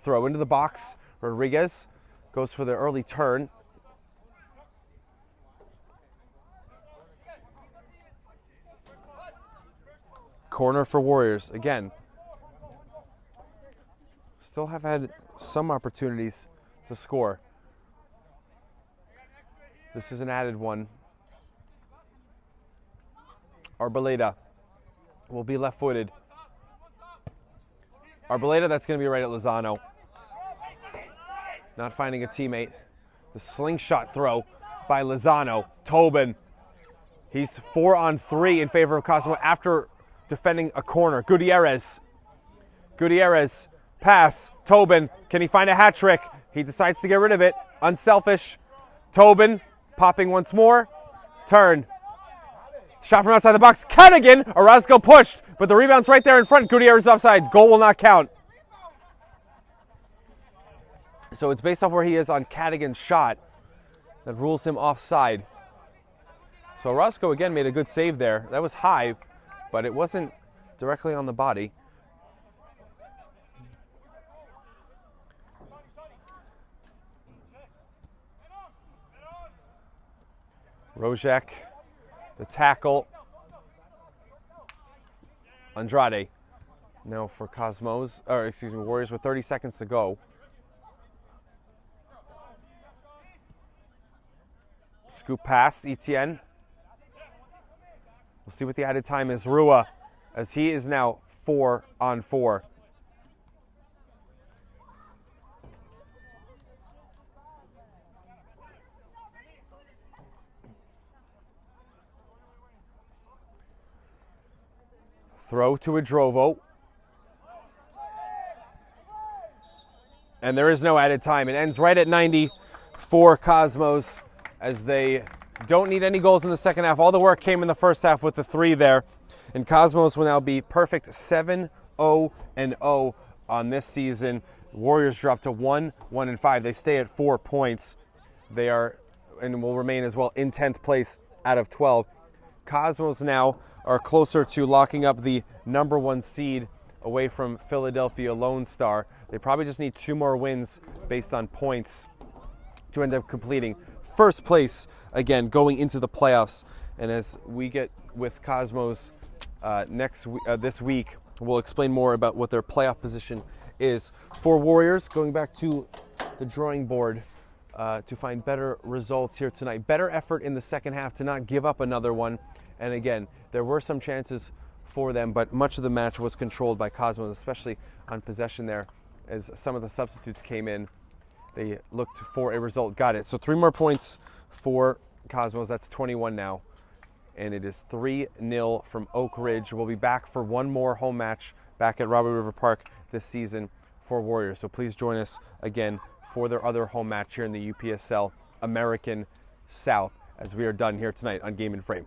Throw into the box. Rodriguez goes for the early turn. Corner for Warriors. Again, still have had some opportunities to score. This is an added one. Arboleda will be left-footed. Arboleda, that's going to be right at Lozano. Not finding a teammate. The slingshot throw by Lozano. Tobin. He's 4-on-3 in favor of Cosmo after defending a corner. Gutierrez. Gutierrez. Pass. Tobin. Can he find a hat trick? He decides to get rid of it. Unselfish. Tobin. Popping once more. Turn. Shot from outside the box. Cadigan. Orozco pushed, but the rebound's right there in front. Gutierrez offside. Goal will not count. So it's based off where he is on Cadigan's shot that rules him offside. So Orozco again made a good save there. That was high, but it wasn't directly on the body. Rojek, the tackle. Andrade now for Warriors with 30 seconds to go. Scoop pass, Etienne. We'll see what the added time is. Rua, as he is now 4-on-4. Throw to Adrovo. And there is no added time. It ends right at 90 for Cosmos, as they don't need any goals in the second half. All the work came in the first half with the 3 there. And Cosmos will now be perfect 7-0-0 on this season. Warriors drop to 1-1-5. They stay at 4 points. They are and will remain as well in 10th place out of 12. Cosmos now are closer to locking up the number 1 seed away from Philadelphia Lone Star. They probably just need 2 more wins based on points to end up completing first place again going into the playoffs. And as we get with Cosmos this week, we'll explain more about what their playoff position is. For Warriors, going back to the drawing board to find better results here tonight. Better effort in the second half to not give up another one. And again, there were some chances for them, but much of the match was controlled by Cosmos, especially on possession there. As some of the substitutes came in, they looked for a result, got it. So 3 more points for Cosmos. That's 21 now. And it is 3-0 from Oak Ridge. We'll be back for one more home match back at Robert River Park this season for Warriors. So please join us again for their other home match here in the UPSL American South as we are done here tonight on Game and Frame.